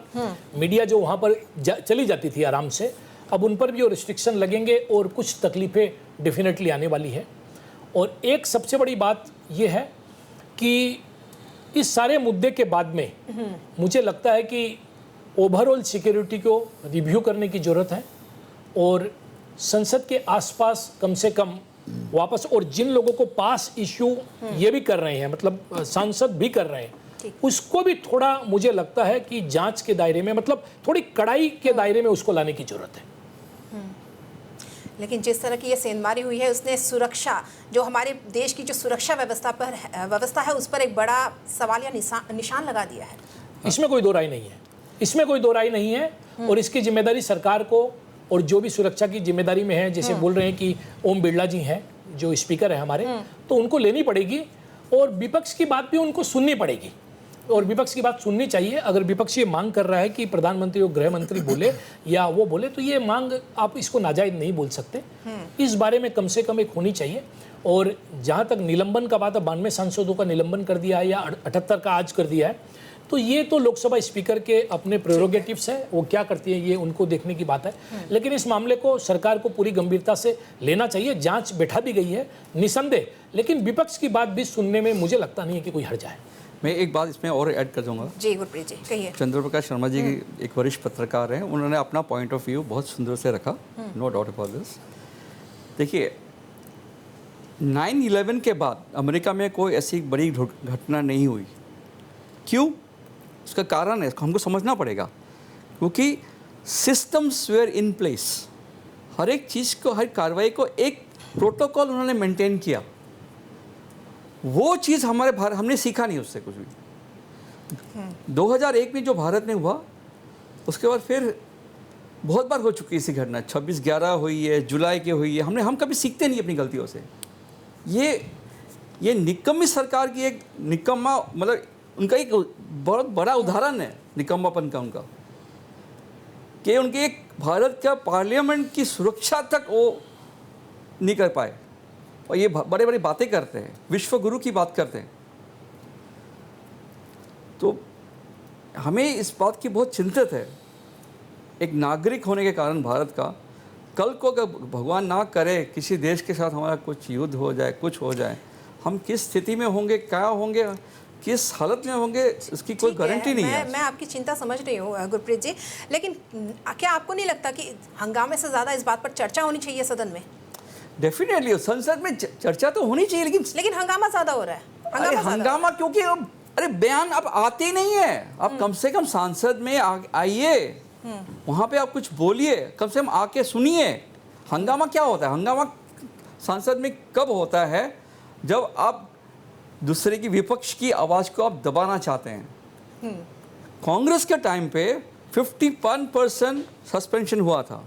मीडिया जो वहाँ पर चली जाती थी आराम से, अब उन पर भी वो रिस्ट्रिक्शन लगेंगे और कुछ तकलीफें डेफिनेटली आने वाली है। और एक सबसे बड़ी बात ये है कि इस सारे मुद्दे के बाद में मुझे लगता है कि ओवरऑल सिक्योरिटी को रिव्यू करने की ज़रूरत है और संसद के आसपास कम से कम वापस, और जिन लोगों को पास इश्यू ये भी कर रहे हैं, मतलब सांसद भी कर रहे हैं, उसको भी थोड़ा मुझे लगता है कि जांच के दायरे में, मतलब थोड़ी कड़ाई के दायरे में उसको लाने की ज़रूरत है। लेकिन जिस तरह की ये सेंधमारी हुई है, उसने सुरक्षा, जो हमारे देश की जो सुरक्षा व्यवस्था है उस पर एक बड़ा सवाल या निशान लगा दिया है। इसमें कोई दो राय नहीं है, इसमें कोई दो राय नहीं है। और इसकी जिम्मेदारी सरकार को, और जो भी सुरक्षा की जिम्मेदारी में है, जैसे बोल रहे हैं कि ओम बिरला जी हैं जो स्पीकर है हमारे, तो उनको लेनी पड़ेगी और विपक्ष की बात भी उनको सुननी पड़ेगी। और विपक्ष की बात सुननी चाहिए। अगर विपक्ष ये मांग कर रहा है कि प्रधानमंत्री और गृह मंत्री बोले या वो बोले, तो ये मांग आप इसको नाजायज नहीं बोल सकते। इस बारे में कम से कम एक होनी चाहिए। और जहाँ तक निलंबन का बात है, 92 सांसदों का निलंबन कर दिया है या 78 का आज कर दिया है, तो ये तो लोकसभा स्पीकर के अपने प्रेरोगेटिव्स है, वो क्या करती है ये उनको देखने की बात है। लेकिन इस मामले को सरकार को पूरी गंभीरता से लेना चाहिए। जांच बैठा भी गई है निसंदेह, लेकिन विपक्ष की बात भी सुनने में मुझे लगता नहीं है कि कोई हर्ज है। मैं एक बात इसमें और ऐड कर दूंगा। जी गुरप्रीत जी, कहिए। चंद्र प्रकाश शर्मा जी एक वरिष्ठ पत्रकार हैं, उन्होंने अपना पॉइंट ऑफ व्यू बहुत सुंदर से रखा, नो डाउट अबाउट दिस। देखिए, 9/11 के बाद अमेरिका में कोई ऐसी बड़ी घटना नहीं हुई। क्यों? उसका कारण है, हमको समझना पड़ेगा। क्योंकि सिस्टम्स वेयर इन प्लेस, हर एक चीज़ को, हर कार्रवाई को एक प्रोटोकॉल उन्होंने मेंटेन किया। वो चीज़ हमने सीखा नहीं उससे कुछ भी। 2001 में जो भारत में हुआ, उसके बाद फिर बहुत बार हो चुकी है ऐसी घटना। 26/11 हुई है, जुलाई की हुई है। हम कभी सीखते नहीं अपनी गलतियों से। ये निकम्मी सरकार की एक निकम्मा, मतलब उनका एक बहुत बड़ा उदाहरण है निकम्मापन का उनका, कि उनके एक भारत का पार्लियामेंट की सुरक्षा तक वो नहीं कर पाए और ये बड़े बड़ी बातें करते हैं, विश्व गुरु की बात करते हैं। तो हमें इस बात की बहुत चिंतित है, एक नागरिक होने के कारण भारत का, कल को अगर भगवान ना करे किसी देश के साथ हमारा कुछ युद्ध हो जाए, कुछ हो जाए, हम किस स्थिति में होंगे, क्या होंगे, किस हालत में होंगे इसकी कोई ठीक है, गारंटी नहीं है। मैं आपकी चिंता समझ रही हूँ गुरप्रीत जी, लेकिन क्या आपको नहीं लगता कि हंगामे से ज़्यादा इस बात पर चर्चा होनी चाहिए सदन में? डेफिनेटली संसद में चर्चा तो होनी चाहिए, लेकिन हंगामा ज़्यादा हो रहा है। अरे हंगामा क्योंकि अरे बयान अब आते ही नहीं है। आप कम से कम सांसद में आइए, वहाँ पे आप कुछ बोलिए, कम से कम आके सुनिए। हंगामा क्या होता है? हंगामा सांसद में कब होता है? जब आप दूसरे की विपक्ष की आवाज़ को आप दबाना चाहते हैं। कांग्रेस के टाइम पे 51% सस्पेंशन हुआ था,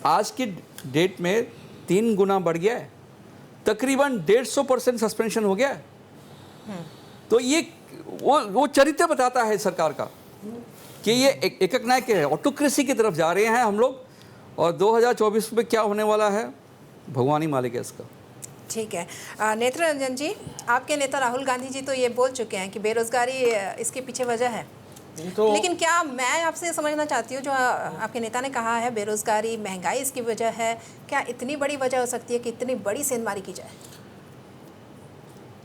आज की डेट में 3 गुना बढ़ गया है, तकरीबन 150% सस्पेंशन हो गया है। तो ये वो चरित्र बताता है सरकार का कि ये एकक नायक के ऑटोक्रेसी की तरफ जा रहे हैं हम लोग, और 2024 में क्या होने वाला है भगवान ही मालिक है इसका। ठीक है, नेत्र रंजन जी, आपके नेता राहुल गांधी जी तो ये बोल चुके हैं कि बेरोजगारी इसके पीछे वजह है, तो लेकिन क्या मैं आपसे समझना चाहती हूँ, जो आपके नेता ने कहा है बेरोजगारी महंगाई इसकी वजह है, क्या इतनी बड़ी वजह हो सकती है कि इतनी बड़ी सेंधमारी की जाए?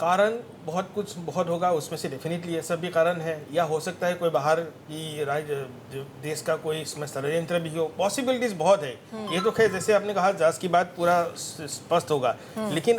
कारण बहुत होगा, उसमें से डेफिनेटली ऐसा भी कारण है, या हो सकता है कोई बाहर की देश का कोई इसमें षड्यंत्र भी हो। पॉसिबिलिटीज बहुत है। ये तो खैर जैसे आपने कहा जांच की बात पूरा स्पष्ट होगा, लेकिन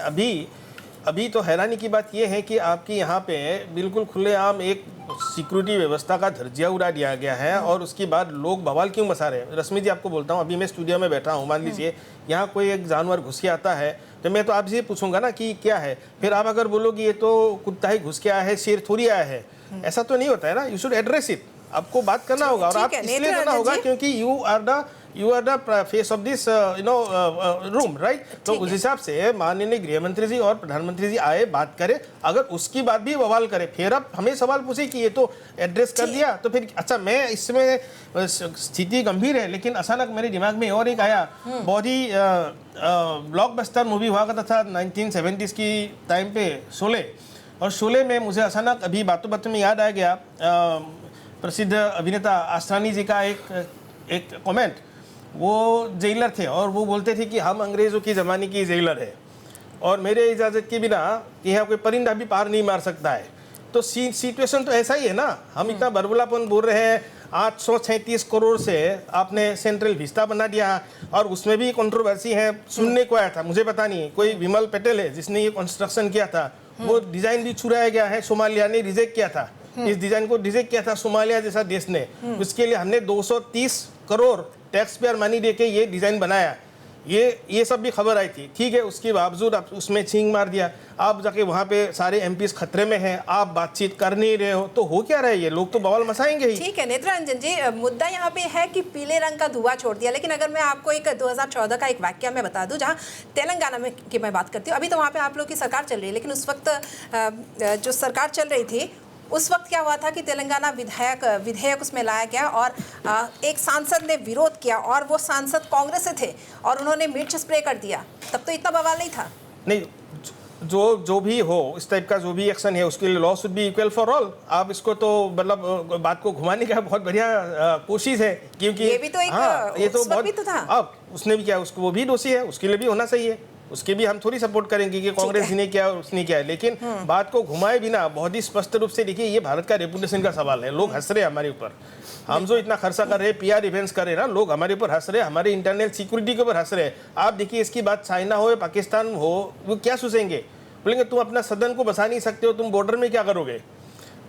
अभी तो हैरानी की बात यह है कि आपके यहाँ पे बिल्कुल खुलेआम एक सिक्योरिटी व्यवस्था का धज्जिया उड़ा दिया गया है, और उसके बाद लोग बवाल क्यों मचा रहे हैं। रश्मि जी, आपको बोलता हूँ, अभी मैं स्टूडियो में बैठा हूँ, मान लीजिए यहाँ कोई एक जानवर घुस के आता है, तो मैं तो आपसे पूछूंगा ना कि क्या है, फिर आप अगर बोलोगे ये तो कुत्ता ही घुस के आया है, शेर थोड़ी आया है, ऐसा तो नहीं होता है ना। यू शुड एड्रेस इट, आपको बात करना होगा, और आप इसलिए करना होगा क्योंकि you are the face of this room, right. तो उस हिसाब से माननीय गृह मंत्री जी और प्रधानमंत्री जी आए, बात करें, अगर उसकी बात भी बवाल करे, फिर आप हमें सवाल पूछे कि ये तो एड्रेस कर दिया, तो फिर अच्छा, मैं इसमें स्थिति गंभीर है, लेकिन अचानक मेरे दिमाग में और एक आया, बहुत ही ब्लॉकबस्टर मूवी हुआ करता था 1970s की टाइम पे, शोले। और शोले में मुझे अचानक अभी बातों बातों में याद आ गया प्रसिद्ध अभिनेता आस्रानी जी का एक कमेंट। वो जेलर थे और वो बोलते थे कि हम अंग्रेज़ों की ज़माने की जेलर है, और मेरे इजाज़त के बिना यहाँ कोई परिंदा भी पार नहीं मार सकता है। तो सिचुएशन तो ऐसा ही है ना। हम इतना बरबलापन बोल रहे हैं, 836 करोड़ से आपने सेंट्रल विस्ता बना दिया, और उसमें भी कंट्रोवर्सी है। सुनने को आया था, मुझे पता नहीं, कोई विमल पटेल है जिसने ये कंस्ट्रक्शन किया था, वो डिज़ाइन भी छुड़ाया गया है, सोमालिया ने रिजेक्ट किया था। इस डिज़ाइन को रिजेक्ट किया था सोमालिया जैसा देश ने। उसके लिए हमने 230 करोड़ टैक्स पेयर मनी दे के ये डिज़ाइन बनाया। ये सब भी खबर आई थी, ठीक है। उसके बावजूद आप उसमें छींग मार दिया। आप जाके वहाँ पे सारे एमपीज खतरे में हैं, आप बातचीत कर नहीं रहे हो, तो हो क्या रहा है? ये लोग तो बवाल मचाएंगे ही। ठीक है नेत्र रंजन जी, मुद्दा यहाँ पे है कि पीले रंग का धुआं छोड़ दिया, लेकिन अगर मैं आपको एक 2014 का एक वाक्य मैं बता दूं, जहाँ तेलंगाना में की मैं बात करती हूँ, अभी तो वहाँ पे आप लोग की सरकार चल रही है, लेकिन उस वक्त जो सरकार चल रही थी उस वक्त क्या हुआ था कि तेलंगाना विधेयक उसमें लाया गया, और एक सांसद ने विरोध किया, और वो सांसद कांग्रेस से थे, और उन्होंने मिर्च स्प्रे कर दिया। तब तो इतना बवाल नहीं था। नहीं, जो भी हो, इस टाइप का जो भी एक्शन है, उसके लिए law should be equal for all. आप इसको तो मतलब बात को घुमाने का बहुत बढ़िया कोशिश है, क्योंकि ये भी तो एक ये तो बहुत भी तो था। अब उसने भी क्या, उसको वो भी दोषी है, उसके लिए भी होना चाहिए, उसके भी हम थोड़ी सपोर्ट करेंगे कि कांग्रेस जी ने किया और उसने किया है। लेकिन बात को घुमाए बिना बहुत ही स्पष्ट रूप से देखिए, ये भारत का रेपुटेशन का सवाल है। लोग हंस रहे हैं हमारे ऊपर, हम जो इतना खर्चा कर रहे हैं, पीआर इवेंट्स कर रहे हैं ना, लोग हमारे ऊपर हंस रहे हैं, हमारे इंटरनल सिक्योरिटी के ऊपर हंस रहे हैं। आप देखिए, इसकी बात चाइना हो या पाकिस्तान हो, वो क्या सोचेंगे? बोलेंगे तुम अपना सदन को बचा नहीं सकते हो, तुम बॉर्डर में क्या करोगे?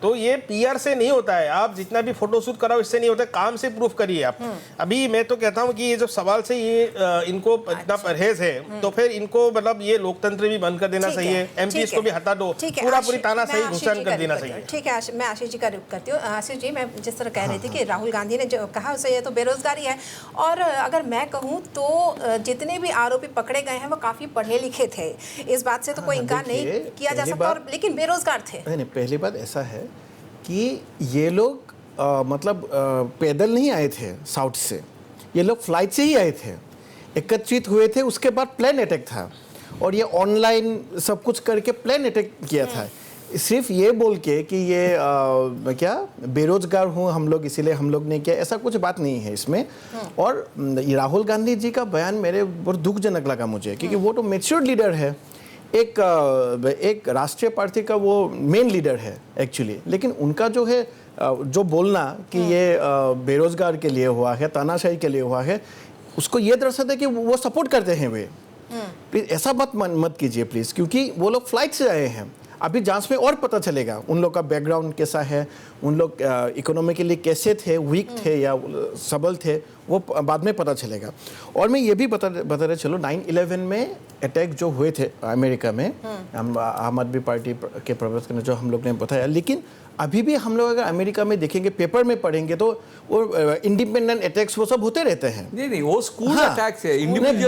तो ये पीआर से नहीं होता है, आप जितना भी फोटोशूट कराओ इससे नहीं होता है, काम से प्रूफ करिए आप। अभी मैं तो कहता हूँ कि ये जो सवाल से ये इनको इतना परहेज है, तो फिर इनको मतलब ये लोकतंत्र भी बंद कर देना चाहिए, एमपीज को भी हटा दो, पूरी तानाशाही घुसन कर देना चाहिए। ठीक है, मैं आशीष जी का रुख करती हूँ। आशीष जी, मैं जिस तरह कह रही थी कि राहुल गांधी ने जो कहा उसे, ये तो बेरोजगारी है, और अगर मैं कहूँ तो जितने भी आरोपी पकड़े गए हैं वो काफ़ी पढ़े लिखे थे, इस बात से तो कोई इनकार नहीं किया जा सकता, और लेकिन बेरोजगार थे। नहीं, पहली बात ऐसा है कि ये लोग मतलब पैदल नहीं आए थे साउथ से, ये लोग फ्लाइट से ही आए थे, एकत्रित हुए थे, उसके बाद प्लेन अटैक था, और ये ऑनलाइन सब कुछ करके प्लेन अटैक किया था। सिर्फ ये बोल के कि ये क्या बेरोजगार हूँ हम लोग इसीलिए हम लोग ने किया, ऐसा कुछ बात नहीं है इसमें। और राहुल गांधी जी का बयान मेरे बहुत दुखजनक लगा मुझे, क्योंकि वो तो मैच्योर लीडर है, एक राष्ट्रीय पार्टी का वो मेन लीडर है एक्चुअली, लेकिन उनका जो है जो बोलना कि ये बेरोजगार के लिए हुआ है, तानाशाही के लिए हुआ है, उसको ये दर्शाता है कि वो सपोर्ट करते हैं वे। प्लीज ऐसा मत कीजिए प्लीज, क्योंकि वो लोग फ्लाइट से आए हैं। अभी जांच में और पता चलेगा उन लोग का बैकग्राउंड कैसा है, उन लोग इकोनॉमिकली कैसे थे, वीक थे या सबल थे, वो बाद में पता चलेगा। और मैं ये भी बता रहे चलो 9/11 में अटैक जो हुए थे अमेरिका में, हम आम आदमी पार्टी के प्रवक्ता ने जो हम लोग ने बताया, लेकिन अभी भी हम लोग अगर अमेरिका में देखेंगे, पेपर में पढ़ेंगे तो वो इंडिपेंडेंट अटैक्स वो सब होते रहते हैं। नहीं वो स्कूल हाँ, अटैक्स है,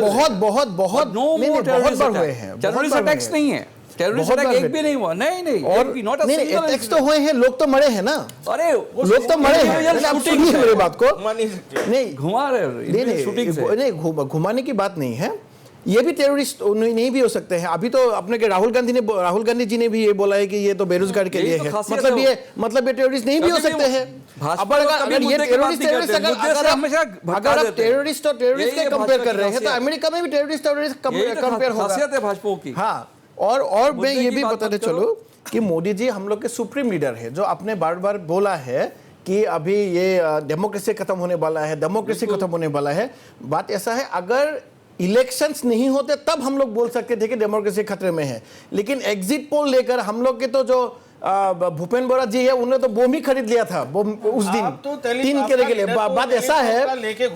बहुत बहुत बहुत बहुत बार हुए हैं, टेररिस्ट अटैक्स नहीं है, टेररिस्ट अटैक एक भी नहीं हुआ, नहीं और नॉट अ सिंगल अटैक्स तो हुए हैं, लोग तो मरे हैं ना, अरे लोग तो मरे हैं। आप सुनिए मेरी बात को, नहीं घुमा रहे नहीं घुमाने की बात नहीं है, ये भी टेररिस्ट नहीं भी हो सकते हैं। अभी तो अपने के राहुल गांधी जी ने भी ये बोला है कि ये तो बेरोजगार के लिए है, मतलब ये टेररिस्ट नहीं भी हो सकते हैं। अगर ये टेररिस्ट अगर आप टेररिस्ट और टेररिस्ट के कंपेयर कर रहे हैं तो अमेरिका में भी टेररिस्ट कंपेयर होगा, खासियत है भाजपा की। हाँ, और मैं ये भी बताते चलो कि मोदी जी हम लोग के सुप्रीम लीडर है, जो आपने बार बार बोला है कि अभी ये डेमोक्रेसी खत्म होने वाला है, डेमोक्रेसी खत्म होने वाला है। बात ऐसा है, अगर इलेक्शंस नहीं होते तब हम लोग बोल सकते थे कि डेमोक्रेसी खतरे में है, लेकिन एग्जिट पोल लेकर हम लोग के तो जो भूपेंद्र बोरा जी है, उन्होंने तो बम ही खरीद लिया था उस दिन तो 3 के लिए। बात ऐसा है,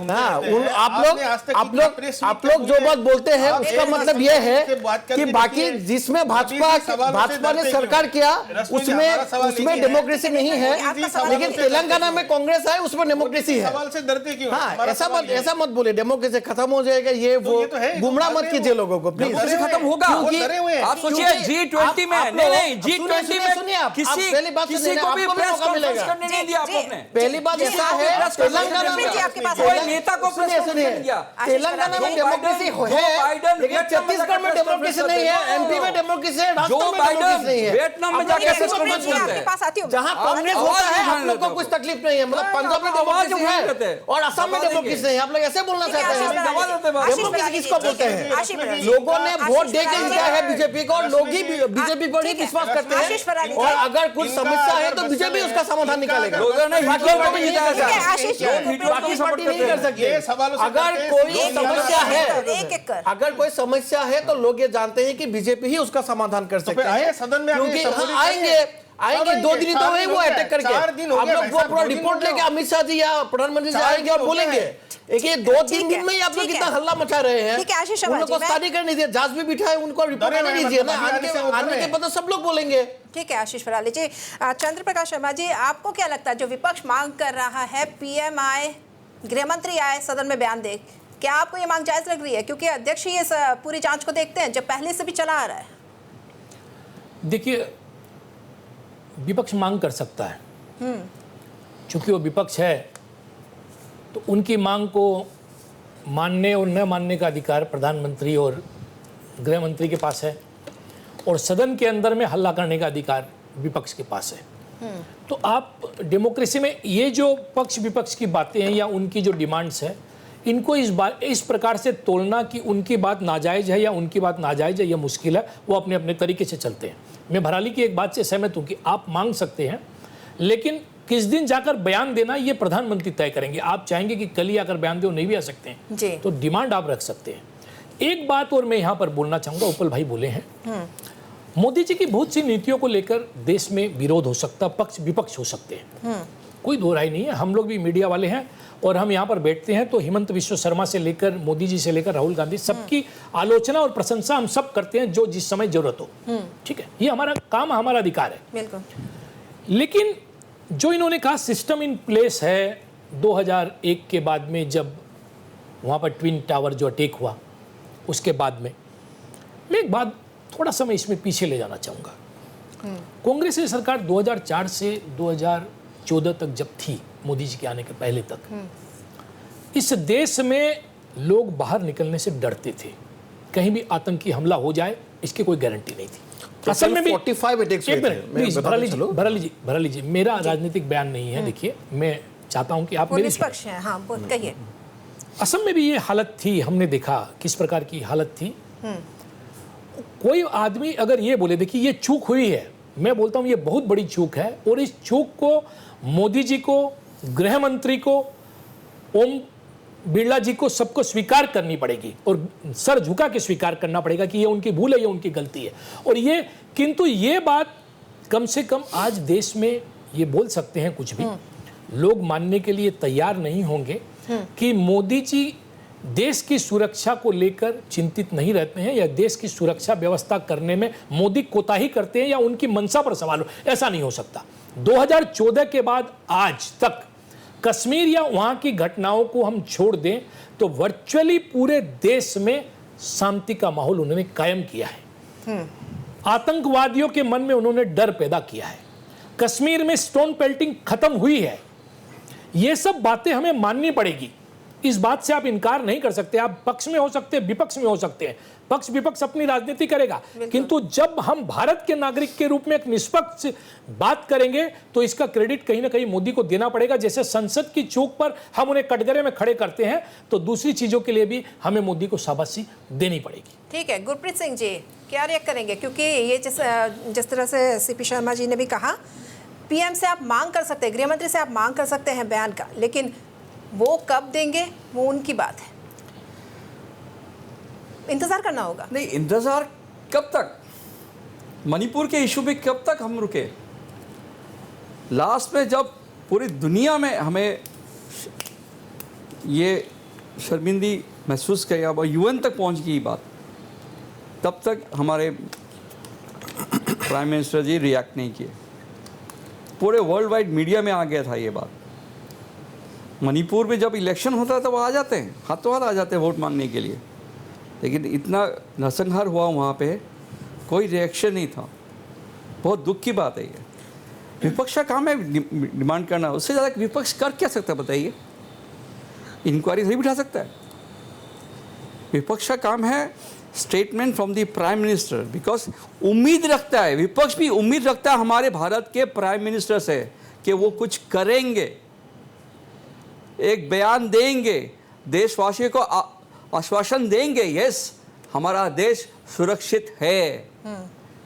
हाँ, आप लोग जो बात बोलते हैं उसका मतलब यह है कि बाकी जिसमें भाजपा ने सरकार किया उसमें डेमोक्रेसी नहीं है, लेकिन तेलंगाना में कांग्रेस है उसमें डेमोक्रेसी है। हाँ, ऐसा मत बोले डेमोक्रेसी खत्म हो जाएगा, ये वो गुमराह मत कीजिए लोगों को प्लीज। खत्म होगा, आप सोचिए G20 में, नहीं G20 में किसी को भी प्रेस कॉन्फ्रेंस करने नहीं दिया आपने। पहली बात ऐसा है, तेलंगाना में कोई नेता को प्रेस कॉन्फ्रेंस नहीं दिया। तेलंगाना में डेमोक्रेसी है, लेकिन छत्तीसगढ़ में डेमोक्रेसी नहीं है, एमपी में डेमोक्रेसी है, राजस्थान में डेमोक्रेसी नहीं है। वियतनाम में जाके प्रेस कॉन्फ्रेंस करते हैं, जहां कांग्रेस होता है आप लोग को कुछ तकलीफ नहीं है। मतलब पंजाब में डेमोक्रेसी है और असम में डेमोक्रेसी नहीं है, आप लोग ऐसे बोलना चाहते हैं। डेमोक्रेसी किसको बोलते हैं? लोगों ने वोट दे के जिताया है बीजेपी को, और लोग ही बीजेपी पर ही विश्वास करते हैं, और अगर कुछ समस्या है तो बीजेपी उसका समाधान निकालेगा। बाकी पार्टी नहीं कर सकते। अगर कोई समस्या है तो लोग ये जानते हैं कि बीजेपी ही उसका समाधान कर सकते हैं, क्योंकि आएंगे 2 दिन तो हुए वो अटैक करके, हम लोग वो पूरा रिपोर्ट लेके अमित शाह जी या प्रधानमंत्री जी आएंगे और बोलेंगे कि 2-3 दिन में ही आप लोग कितना हल्ला मचा रहे हैं। उन लोग को स्टडी करने दीजिए, जांच भी बिठाए, उनको रिपोर्ट आने दीजिए ना, आने के बाद सब लोग बोलेंगे। ठीक है आशीष फराली जी। चंद्र प्रकाश शर्मा जी, आपको क्या लगता है जो विपक्ष मांग कर रहा है, पीएम आए, गृह मंत्री आए, सदन में बयान दे, क्या आपको ये मांग जायज लग रही है? क्योंकि अध्यक्ष ही इस पूरी जांच को देखते हैं, जब पहले से भी चला आ रहा है। देखिए, विपक्ष मांग कर सकता है, क्योंकि वो विपक्ष है तो उनकी मांग को मानने और न मानने का अधिकार प्रधानमंत्री और गृह मंत्री के पास है, और सदन के अंदर में हल्ला करने का अधिकार विपक्ष के पास है। तो आप डेमोक्रेसी में ये जो पक्ष विपक्ष की बातें हैं या उनकी जो डिमांड्स है, इनको इस प्रकार से तोलना कि उनकी बात नाजायज है या उनकी बात नाजायज है, यह मुश्किल है। वो अपने अपने तरीके से चलते हैं। मैं भराली की एक बात से सहमत हूं कि आप मांग सकते हैं, लेकिन किस दिन जाकर बयान देना ये प्रधानमंत्री तय करेंगे। आप चाहेंगे कि कल ही आकर बयान दो, नहीं भी आ सकते हैं, तो डिमांड आप रख सकते हैं। एक बात और मैं यहाँ पर बोलना चाहूँगा, उपल भाई बोले हैं, मोदी जी की बहुत सी नीतियों को लेकर देश में विरोध हो सकता, पक्ष विपक्ष हो सकते हैं, कोई दो राय नहीं है। हम लोग भी मीडिया वाले हैं और हम यहाँ पर बैठते हैं तो हिमंत विश्व शर्मा से लेकर मोदी जी से लेकर राहुल गांधी, सबकी आलोचना और प्रशंसा हम सब करते हैं जो जिस समय जरूरत हो। ठीक है, ये हमारा काम, हमारा अधिकार है। बिल्कुल। लेकिन जो इन्होंने कहा सिस्टम इन प्लेस है, 2001 के बाद में जब वहाँ पर ट्विन टावर जो अटैक हुआ उसके बाद में, मैं एक बात थोड़ा समय इसमें पीछे ले जाना चाहूँगा। कांग्रेस की सरकार 2004 से 2014 तक जब थी, मोदी जी के आने के पहले तक, इस देश में लोग बाहर निकलने से डरते थे, कहीं भी आतंकी हमला हो जाए इसकी कोई गारंटी नहीं थी। असल में भी 45 अटैक्स हुए थे। भराली जी, मेरा राजनीतिक बयान नहीं है। देखिए, मैं चाहता हूं कि आप मेरी निष्पक्ष हैं। हाँ, कहिए। असम में भी ये हालत थी, हमने देखा किस प्रकार की हालत थी। कोई आदमी अगर ये बोले देखिए ये चूक हुई है, मैं बोलता हूं ये बहुत बड़ी चूक है, और इस चूक को मोदी जी को, गृह मंत्री को, ओम बिरला जी को, सबको स्वीकार करनी पड़ेगी और सर झुका के स्वीकार करना पड़ेगा कि ये उनकी भूल है, ये उनकी गलती है। और ये किंतु ये बात कम से कम आज देश में ये बोल सकते हैं, कुछ भी लोग मानने के लिए तैयार नहीं होंगे कि मोदी जी देश की सुरक्षा को लेकर चिंतित नहीं रहते हैं, या देश की सुरक्षा व्यवस्था करने में मोदी कोताही करते हैं, या उनकी मंशा पर सवाल हो। ऐसा नहीं हो सकता। 2014 के बाद आज तक कश्मीर या वहां की घटनाओं को हम छोड़ दें तो वर्चुअली पूरे देश में शांति का माहौल उन्होंने कायम किया है। आतंकवादियों के मन में उन्होंने डर पैदा किया है। कश्मीर में स्टोन पेल्टिंग खत्म हुई है। ये सब बातें हमें माननी पड़ेगी। इस बात से आप इनकार नहीं कर सकते। आप पक्ष में हो सकते हैं, विपक्ष में हो सकते हैं, पक्ष विपक्ष अपनी राजनीति करेगा, किंतु जब हम भारत के नागरिक के रूप में एक निष्पक्ष बात करेंगे तो इसका क्रेडिट कहीं ना कहीं मोदी को देना पड़ेगा। जैसे संसद की चूक पर हम उन्हें कटघरे में खड़े करते हैं, तो दूसरी चीजों के लिए भी हमें मोदी को शाबाशी देनी पड़ेगी। ठीक है, गुरप्रीत सिंह जी क्या रिएक्ट करेंगे? क्योंकि ये जिस तरह से सीपी शर्मा जी ने भी कहा, पीएम से आप मांग कर सकते हैं, गृह मंत्री से आप मांग कर सकते हैं बयान का, लेकिन वो कब देंगे वो उनकी बात है, इंतजार करना होगा। नहीं, इंतजार कब तक? मणिपुर के इशू में कब तक हम रुके? लास्ट में जब पूरी दुनिया में हमें ये शर्मिंदी महसूस किया, वो यूएन तक पहुंच गई बात, तब तक हमारे प्राइम मिनिस्टर जी रिएक्ट नहीं किए। पूरे वर्ल्ड वाइड मीडिया में आ गया था ये बात। मणिपुर में जब इलेक्शन होता है तो वो आ जाते हैं, हाथों हाथ आ जाते हैं वोट मांगने के लिए, लेकिन इतना नरसंहार हुआ वहाँ पे, कोई रिएक्शन नहीं था। बहुत दुख की बात है ये। विपक्ष का काम है डिमांड करना, उससे ज़्यादा विपक्ष कर क्या सकता है बताइए? इंक्वायरी नहीं बिठा सकता है। विपक्ष का काम है statement from the prime minister, because उम्मीद रखता है, विपक्ष भी उम्मीद रखता है हमारे भारत के प्राइम मिनिस्टर से कि वो कुछ करेंगे, एक बयान देंगे, देशवासियों को आश्वासन देंगे, यस हमारा देश सुरक्षित है।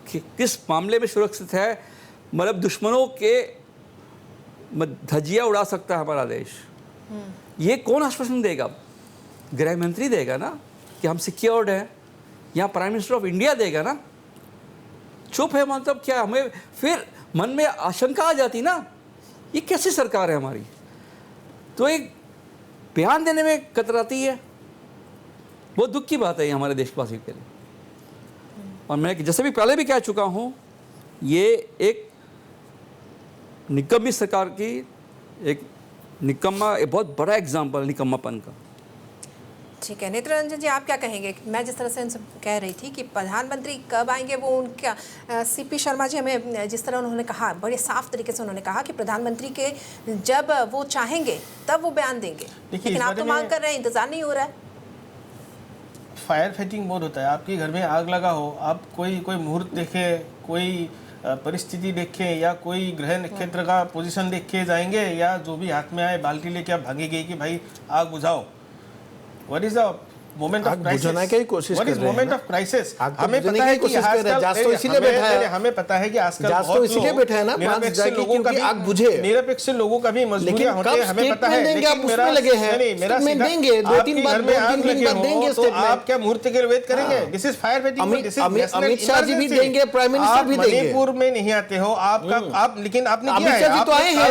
कि किस मामले में सुरक्षित है? मतलब दुश्मनों के धज्जियां उड़ा सकता है हमारा देश। ये कौन आश्वासन देगा? गृह मंत्री देगा ना कि हम सिक्योर्ड हैं, यहाँ प्राइम मिनिस्टर ऑफ इंडिया देगा ना। चुप है मतलब क्या? हमें फिर मन में आशंका आ जाती ना, ये कैसी सरकार है हमारी? तो एक बयान देने में कतराती है। बहुत दुख की बात है ये हमारे देशवासियों के लिए। और मैं जैसे भी पहले भी कह चुका हूँ, ये एक निकम्मी सरकार की एक बहुत बड़ा एग्जाम्पल निकम्मापन का। ठीक है, नेत्र रंजन जी आप क्या कहेंगे? मैं जिस तरह से उनसे कह रही थी कि प्रधानमंत्री कब आएंगे, वो उनका सीपी शर्मा जी हमें जिस तरह उन्होंने कहा, बड़े साफ तरीके से उन्होंने कहा कि प्रधानमंत्री के जब वो चाहेंगे तब वो बयान देंगे, लेकिन आप तो मांग कर रहे हैं, इंतजार नहीं हो रहा है। फायर फाइटिंग मोड होता है। आपके घर में आग लगा हो, आप कोई मुहूर्त देखे, कोई परिस्थिति देखें, या कोई ग्रह नक्षत्र का पोजीशन देख के जाएंगे, या जो भी हाथ में आए बाल्टी लेके आप भागेंगे कि भाई आग बुझाओ? What is the moment of crisis? बुझाने की कोशिश कर रहे हैं। What is moment of crisis? हमें पता है कि जांच तो इसीलिए बैठा है। हमें पता है कि आजकल जांच तो इसीलिए बैठा है ना, निरपेक्ष लोगों का भी आग बुझे, निरपेक्ष लोगों का भी मजबूरियां होती है, हमें पता है। लेकिन मेरा लगे हैं, मेरा देंगे 2-3 बार देंगे तो आप क्या मुहूर्त के वेट करेंगे? This is fire fighting. Amit Shah ji भी देंगे, प्राइम मिनिस्टर भी देंगे। मणिपुर में नहीं आते हो आप, लेकिन आपने अमित शाह जी तो आए हैं,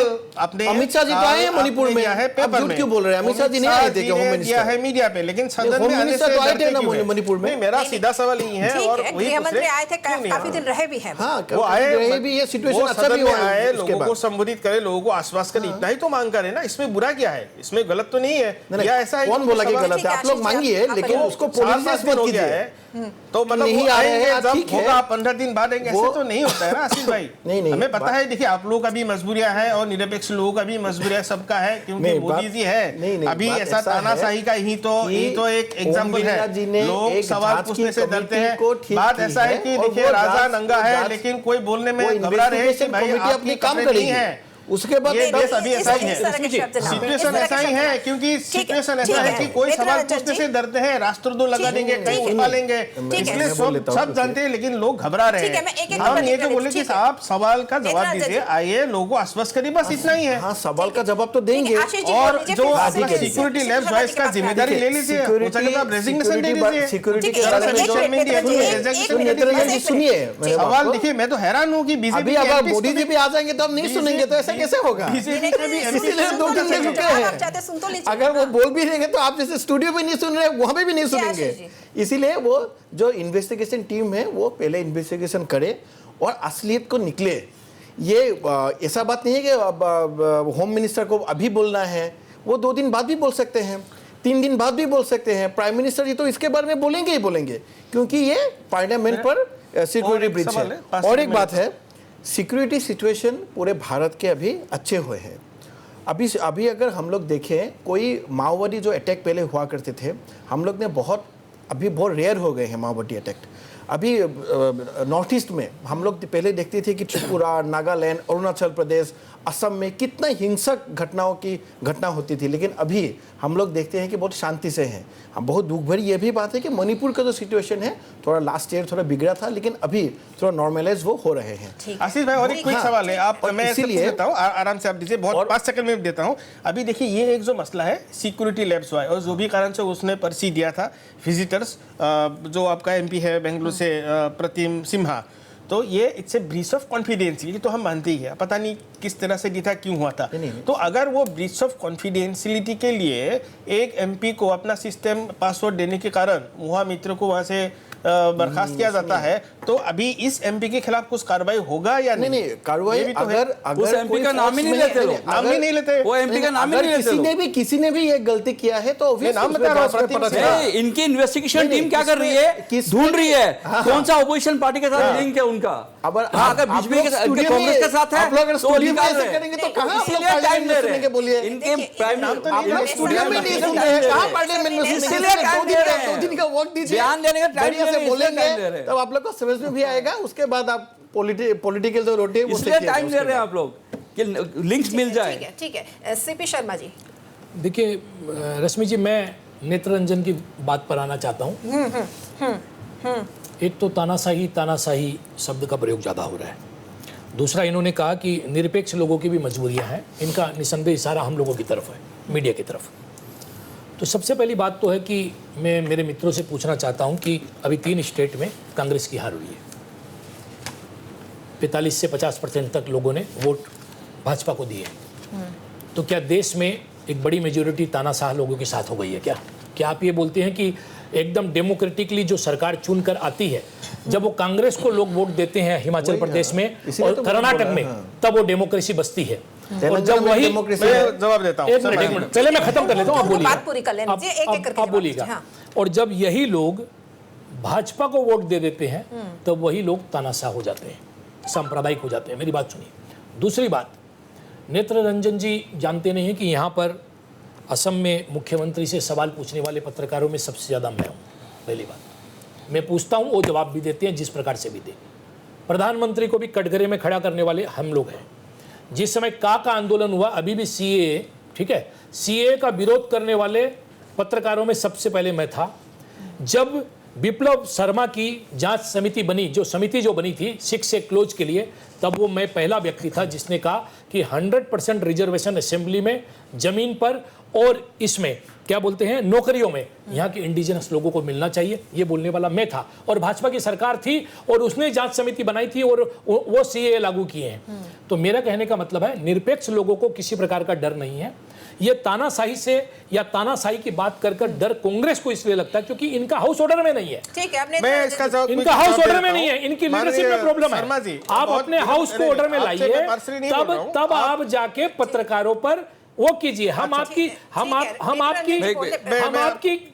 अमित शाह जी तो आए हैं मणिपुर में। आप झूठ क्यों बोल रहे हैं? अमित शाह जी नहीं आए थे होम मिनिस्टर है मीडिया पे, लेकिन सदन में आने से डरते मणिपुर में। मेरा सीधा सवाल यही है। और गृह मंत्री आए थे, काफी दिन रहे भी हैं। वो आए भी, ये सिचुएशन अच्छा भी हुआ है, लोगों को संबोधित करे, लोगों को आश्वास करे, इतना ही तो मांग करे ना। इसमें बुरा क्या है? इसमें गलत तो नहीं है। या ऐसा है कौन बोला कि गलत है? आप लोग मांगिए, लेकिन उसको पॉलिटिसाइज मत कीजिए। तो मतलब नहीं वो आएंगे ठीक जब होगा, 15 दिन बाद आएंगे, ऐसे तो नहीं होता है ना आशीष भाई। नहीं, हमें पता है, देखिए आप लोगों का भी मजबूरियां है और निरपेक्ष लोगों का भी मजबूरियां, सबका है, क्योंकि मोदी जी है। अभी ऐसा तानाशाही का ही तो एक एग्जाम्पल है। लोग सवाल पूछने से डरते हैं। बात ऐसा है कि देखिए राजा नंगा है, लेकिन कोई बोलने में घबरा रहे कि भाई आपकी काम नहीं है। उसके बाद ये देश अभी ऐसा ही है। इस तरह के शब्द ना- सिचुएशन इस तरह ऐसा के ही शब्द है ना- क्योंकि ठीक है, सिचुएशन ठीक ऐसा है है। कि कोई सवाल नेत्ररंजन पूछने जी। से डरते हैं, राष्ट्रद्रोह लगा देंगे, कहीं ठीक है। उठा लेंगे, ठीक है। इसलिए मैं बोल लेता हूं सब कुछ। जानते हैं लेकिन लोग घबरा रहे ठीक है, मैं हैं। एक-एक हम ये प्रतिक्रिया जो बोले देती कि हूं। आप सवाल का जवाब नेत्ररंजन दीजिए, जी। आइए लोगों को आश्वस्त करिए, बस इतना ही है। हाँ, सवाल का जवाब तो देंगे। आशीष जी और बोल लीजिए, जो फिर अपना सिक्योरिटी सिक्योरिटी से- लैब्स है इसका सिक्योरिटी जिम्मेदारी ले लीजिए, हो सके तो आप रेजिग्नेशन दे दीजिए। सिक्योरिटी ठीक के है, बारे में एक जो मिनट, में दिया, नेत्ररंजन जी, सुनिए, एक रेजिग्नेशन मिनट, नेत्ररंजन जी एक सुनिए मिनट। मेरे बात सवाल को। देखिए, मैं तो हैरान हूँ कि बीजेपी अभी अगर मोदी जी भी आ जाएंगे तो आप नहीं सुनेंगे, तो ऐसा कैसे होगा? बीजेपी का भी इसीलिए दो दिन से रुके आप हैं। चाहते सुन तो लीजिए। अगर वो बोल भी रहेंगे तो आप जैसे स्टूडियो में नहीं सुन रहे, वहां पे भी नहीं जी, सुनेंगे। आशीष इसीलिए वो जो इन्वेस्टिगेशन टीम है वो पहले इन्वेस्टिगेशन करे और असलियत को निकले। ये ऐसा बात नहीं है कि होम मिनिस्टर को अभी बोलना है, वो 2 दिन बाद भी बोल सकते हैं, 3 दिन बाद भी बोल सकते हैं। प्राइम मिनिस्टर जी तो इसके बारे में बोलेंगे ही बोलेंगे, क्योंकि ये पार्लियामेंट पर सिक्योरिटी ब्रीच सवाल है। है, 5 और एक मिनट। बात है, सिक्योरिटी सिचुएशन पूरे भारत के अभी अच्छे हुए हैं। अभी अगर हम लोग देखें, कोई माओवादी जो अटैक पहले हुआ करते थे, हम लोग ने अभी बहुत रेयर हो गए हैं माओवादी अटैक। अभी नॉर्थ ईस्ट में हम लोग पहले देखते थे कि त्रिपुरा, नागालैंड, अरुणाचल प्रदेश, असम में कितना हिंसक घटना होती थी, लेकिन अभी हम लोग देखते हैं कि बहुत शांति से हैं। हम बहुत दुख भरी ये भी बात है कि मणिपुर का जो सिचुएशन है थोड़ा लास्ट ईयर थोड़ा बिगड़ा था, लेकिन अभी थोड़ा नॉर्मलाइज वो हो रहे हैं। ठीक है। आशीष भाई, और एक क्विक हाँ। सवाल है, आप और मैं इसीलिए- देता हूँ, आराम से आप दीजिए, बहुत 5 सेकंड में देता हूँ। अभी देखिए, ये एक जो मसला है सिक्योरिटी लैब्स हुआ है, और जो भी कारण से उसने पर्ची दिया था विजिटर्स, जो आपका एमपी है बेंगलुरु से प्रतिम सिम्हा, तो ये it's a breach of confidentiality, तो हम मानते ही है, पता नहीं किस तरह से दी था, क्यों हुआ था। नहीं। तो अगर वो ब्रीच ऑफ कॉन्फिडेंशियलिटी के लिए एक एमपी को अपना सिस्टम पासवर्ड देने के कारण वहाँ मित्र को वहाँ से बर्खास्त किया जाता है, तो अभी इस एमपी के खिलाफ कुछ कार्रवाई होगा या नहीं? नहीं, कार्रवाई ये भी तो है। अगर उस एमपी का नाम ही नहीं लेते लोग, नाम ही नहीं लेते। वो एमपी का नाम ही नहीं लेते लोग। किसी ने भी ये गलती किया है तो obviously नाम उसमें बता रहा हूं, जांच में पता प्रतिम चला। नहीं, इनकी इन्वेस्टिगेशन नहीं, टीम क्या कर रही है, किसमें- ढूंढ रही है हाँ, कौन सा ऑपोजिशन पार्टी के साथ लिंक है उनका। अब हाँ, अगर आप बीजेपी लोग के साथ, स्टूडियो कांग्रेस में- के साथ है आप लोग अगर तो स्टूडियो में निकाल ऐसा रहे हैं। करेंगे तो कहाँ आप लोग इसीलिए टाइम पार्लियामेंट ले में रहे सुनेंगे, बोलिए। इनके देखिए, प्राइम नाम तो आप लोग स्टूडियो में नहीं सुन रहे हैं, कहाँ पार्लियामेंट में सुनेंगे? इसीलिए टाइम दो दे रहे हैं। 2 दिन का वक्त दीजिए, बयान देने का टाइम बढ़िया दे से रहे हैं, इसलिए टाइम दे बोलेंगे रहे हैं। तब आप लोग को समझ में भी आएगा, उसके बाद आप पॉलिटिकल जो रोटी है वो इसलिए सीखिएगा टाइम दे उसके रहे हैं बाद। आप लोग कि लिंक्स मिल जाए। ठीक है। सीपी शर्मा जी, देखिए रश्मि जी, मैं नेत्ररंजन की बात पर आना चाहता हूँ। एक तो तानाशाही शब्द का प्रयोग ज़्यादा हो रहा है। दूसरा, इन्होंने कहा कि निरपेक्ष लोगों की भी मजबूरियां हैं, इनका निसंदेह इशारा हम लोगों की तरफ है, मीडिया की तरफ। तो सबसे पहली बात तो है कि मैं मेरे मित्रों से पूछना चाहता हूं कि अभी 3 स्टेट में कांग्रेस की हार हुई है। 45 से 50% तक लोगों ने वोट भाजपा को दिए। तो क्या देश में एक बड़ी मेजोरिटी तानाशाह लोगों के साथ हो गई है? क्या आप ये बोलते हैं कि एकदम डेमोक्रेटिकली जो सरकार चुनकर आती है, जब वो कांग्रेस को लोग वोट देते हैं हिमाचल प्रदेश में इसीलिए और तो कर्नाटक बोला, में, हाँ। तब वो डेमोक्रेसी बसती है। और तेलंगाना जब में वही डेमोक्रेसी है। मैं जवाब देता हूँ। एक मिनट, पहले मैं खत्म कर लेता हूँ, आप बोलिए। बात पूरी कर लेने दीजिए, एक-एक करके आप जवाब बोलिएगा। दीजिए, हाँ। और जब यही लोग भाजपा को वोट दे देते हैं, तब वही लोग तानाशाह हो जाते हैं, सांप्रदायिक हो जाते हैं। मेरी बात सुनिए। दूसरी बात, नेत्ररंजन जी जानते नहीं हैं कि यहाँ पर असम में मुख्यमंत्री से सवाल पूछने वाले पत्रकारों में सबसे ज़्यादा मैं हूँ। पहली बात, मैं पूछता हूँ, वो जवाब भी देते हैं जिस प्रकार से भी दे। प्रधानमंत्री को भी कटघरे में खड़ा करने वाले हम लोग हैं। जिस समय का आंदोलन हुआ, अभी भी सीएए, ठीक है, सीएए का विरोध करने वाले पत्रकारों में सबसे पहले मैं था। जब विप्लव शर्मा की जांच समिति बनी, जो समिति जो बनी थी 6 से क्लोज के लिए, तब वो मैं पहला व्यक्ति था जिसने कहा कि 100% रिजर्वेशन असेंबली में, जमीन पर और इसमें क्या बोलते हैं नौकरियों में यहाँ के इंडिजिनस लोगों को मिलना चाहिए। ये बोलने वाला मैं था, और भाजपा की सरकार थी और उसने जांच समिति बनाई थी और वो सीएए लागू किए हैं। तो मेरा कहने का मतलब है, निरपेक्ष लोगों को किसी प्रकार का डर नहीं है। ये तानाशाही से या तानाशाही की बात कर डर कांग्रेस को इसलिए लगता है क्योंकि इनका हाउस ऑर्डर में नहीं है। ठीक है, आपने मैं इसका जवाब इनका हाउस ऑर्डर में नहीं है, इनकी लीडरशिप में प्रॉब्लम शर्मा है। जी, आप बहुत- अपने हाउस को ऑर्डर में आपसे लाइए, मैं पर्सनली नहीं बोल रहा हूं। तब आप जाके पत्रकारों पर वो कीजिए। हम आपकी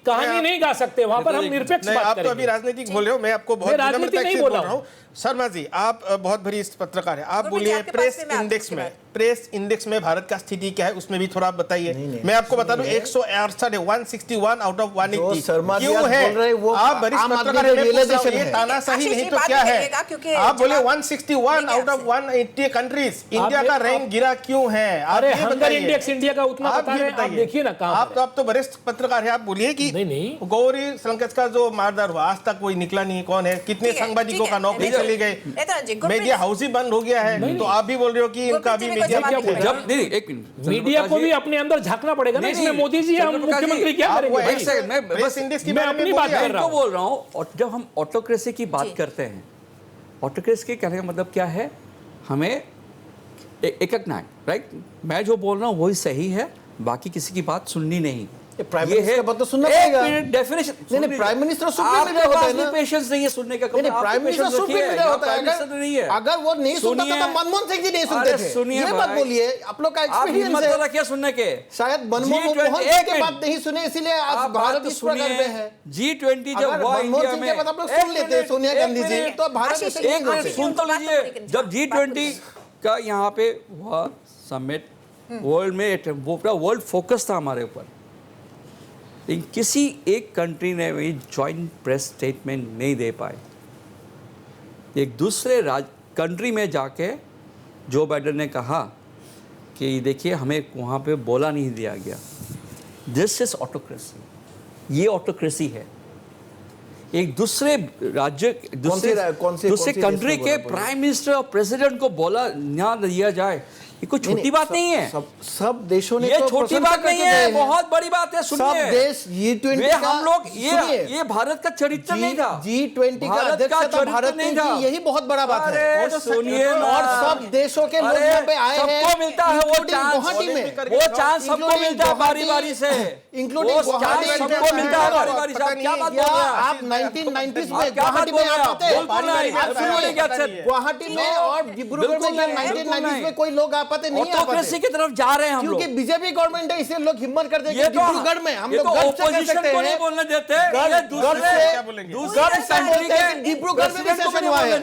कहानी नहीं गा सकते, वहां पर हम निरपेक्ष नहीं, बात आप तो अभी करेंगे। राजनीतिक बोल रहे हो, मैं आपको बहुत मैं राजनीति विनम्रता नहीं से बोल बोल रहा रहा हूँ। शर्मा जी, आप बहुत बड़ी पत्रकार है, आप गुरमीत जी, बोलिए आपके पास प्रेस से मैं आती हूँ इंडेक्स उसके में बाद। प्रेस इंडेक्स में भारत का स्थिति क्या है उसमें भी थोड़ा आप बताइए। मैं आपको बता दूं 168 161 आउट ऑफ 180 क्यों है? आप वरिष्ठ पत्रकार हैं, ये तानाशाही नहीं तो क्या है? आप बोले 161 आउट ऑफ 180 कंट्रीज, इंडिया का रैंक गिरा क्यों है? अरे हंगर इंडेक्स इंडिया का उतना बता रहे हैं, आप देखिए ना कहां पर है। आप तो वरिष्ठ पत्रकार है, आप बोलिए कि नहीं। गौरी लंकेश का जो मारदार हुआ आज तक कोई निकला नहीं, कौन है? कितने सांबादिकों का नौकरी चली गई, मीडिया हाउस ही बंद हो गया है, तो आप भी बोल रहे हो कि इनका भी मीडिया जब नहीं एक मिनट मीडिया को भी अपने अंदर झांकना पड़ेगा ना। इसमें मोदी जी हम मुख्यमंत्री क्या करेंगे? मैं अपनी बात कर रहा हूं, बोल रहा हूं। और जब हम ऑटोक्रेसी की बात करते हैं, ऑटोक्रेसी के कहने का मतलब क्या है? हमें एक नायक, राइट? मैं जो बोल रहा हूं वही सही है, बाकी किसी की बात सुननी नहीं। प्राइम मिनिस्टर का बात तो सुनना पड़ेगा। डेफिनेशन नहीं, प्राइम मिनिस्टर सुप्रीम लीडर होता है ना। पेशेंस नहीं है सुनने का। नहीं, प्राइम मिनिस्टर सुप्रीम लीडर होता है। अगर वो नहीं सुनता तो मनमोहन सिंह जी नहीं सुनते थे। सुनिए, ये मत बोलिए, आप लोग का एक्सपीरियंस है। क्या सुनने के? शायद मनमोहन सिंह के बात नहीं सुने, इसीलिए आज भारत इस प्रकार में है। G20 जब हुआ इंडिया में, आप लोग सुन लेते सोनिया गांधी जी, तो भारत एक मिनट सुन तो लीजिए। जब G20 का यहाँ पे हुआ समिट, वर्ल्ड में वो पूरा वर्ल्ड फोकस था हमारे ऊपर, लेकिन किसी एक कंट्री ने भी जॉइंट प्रेस स्टेटमेंट नहीं दे पाए। एक दूसरे कंट्री में जाके जो बाइडेन ने कहा कि देखिए हमें वहाँ पे बोला नहीं दिया गया। दिस इज ऑटोक्रेसी, ये ऑटोक्रेसी है। एक दूसरे राज्य दूसरे कंट्री के प्राइम मिनिस्टर और प्रेसिडेंट को बोला ना दिया जाए, ये कोई छोटी बात नहीं है। सब देशों ने ये छोटी बात नहीं है, बहुत बड़ी बात है। सुनिए, सब देश G20 हम लोग ये भारत का चरित्र नहीं था। G20 का अध्यक्षता भारत नहीं था, यही बहुत बड़ा बात है। सुनिए, और सब देशों के लोग यहाँ पे आए हैं, सबको मिलता है वो चांस, गुवाहाटी में वो चांस सबको मिलता है बारी बारी से, इंक्लूडिंग गुवाहाटी सबको मिलता है बारी बारी से। आप क्या बात बोल रहे हैं? आप 1990s में गुवाहाटी में आ पाते हैं? गुवाहाटी में और डिब्रूगढ़ में 1990s में कोई लोग आ पाते नहीं? ऑटोक्रेसी की तरफ जा रहे हैं हम लोग, क्योंकि बीजेपी गवर्नमेंट है, इसलिए लोग हिम्मत करते हैं। ये तो डिब्रूगढ़ में हम लोग ओपोजिशन को नहीं बोलने देते, ये दूसरे कंट्री के डिब्रूगढ़ में भी सेशन हुआ है,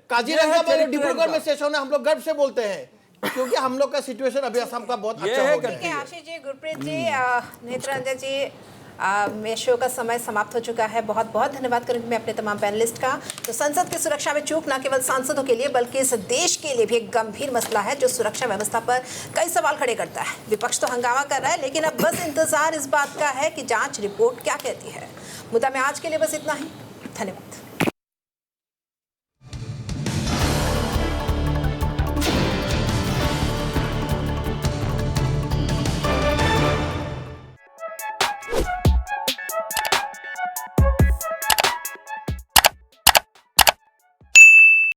काजीरंगा में डिब्रूगढ़ में सेशन है, हम लोग गर्व से बोलते हैं क्योंकि हम लोग का सिचुएशन अभी असम का बहुत अच्छा हो गया है। आशीष जी, गुरप्रीत जी, नेत्ररंजन जी, मेरे शो का समय समाप्त हो चुका है। बहुत बहुत धन्यवाद करूंगी मैं अपने तमाम पैनलिस्ट का। तो संसद की सुरक्षा में चूक न केवल सांसदों के लिए बल्कि इस देश के लिए भी एक गंभीर मसला है जो सुरक्षा व्यवस्था पर कई सवाल खड़े करता है। विपक्ष तो हंगामा कर रहा है, लेकिन अब बस इंतजार इस बात का है कि जांच रिपोर्ट क्या कहती है। मुद्दा में आज के लिए बस इतना ही। धन्यवाद।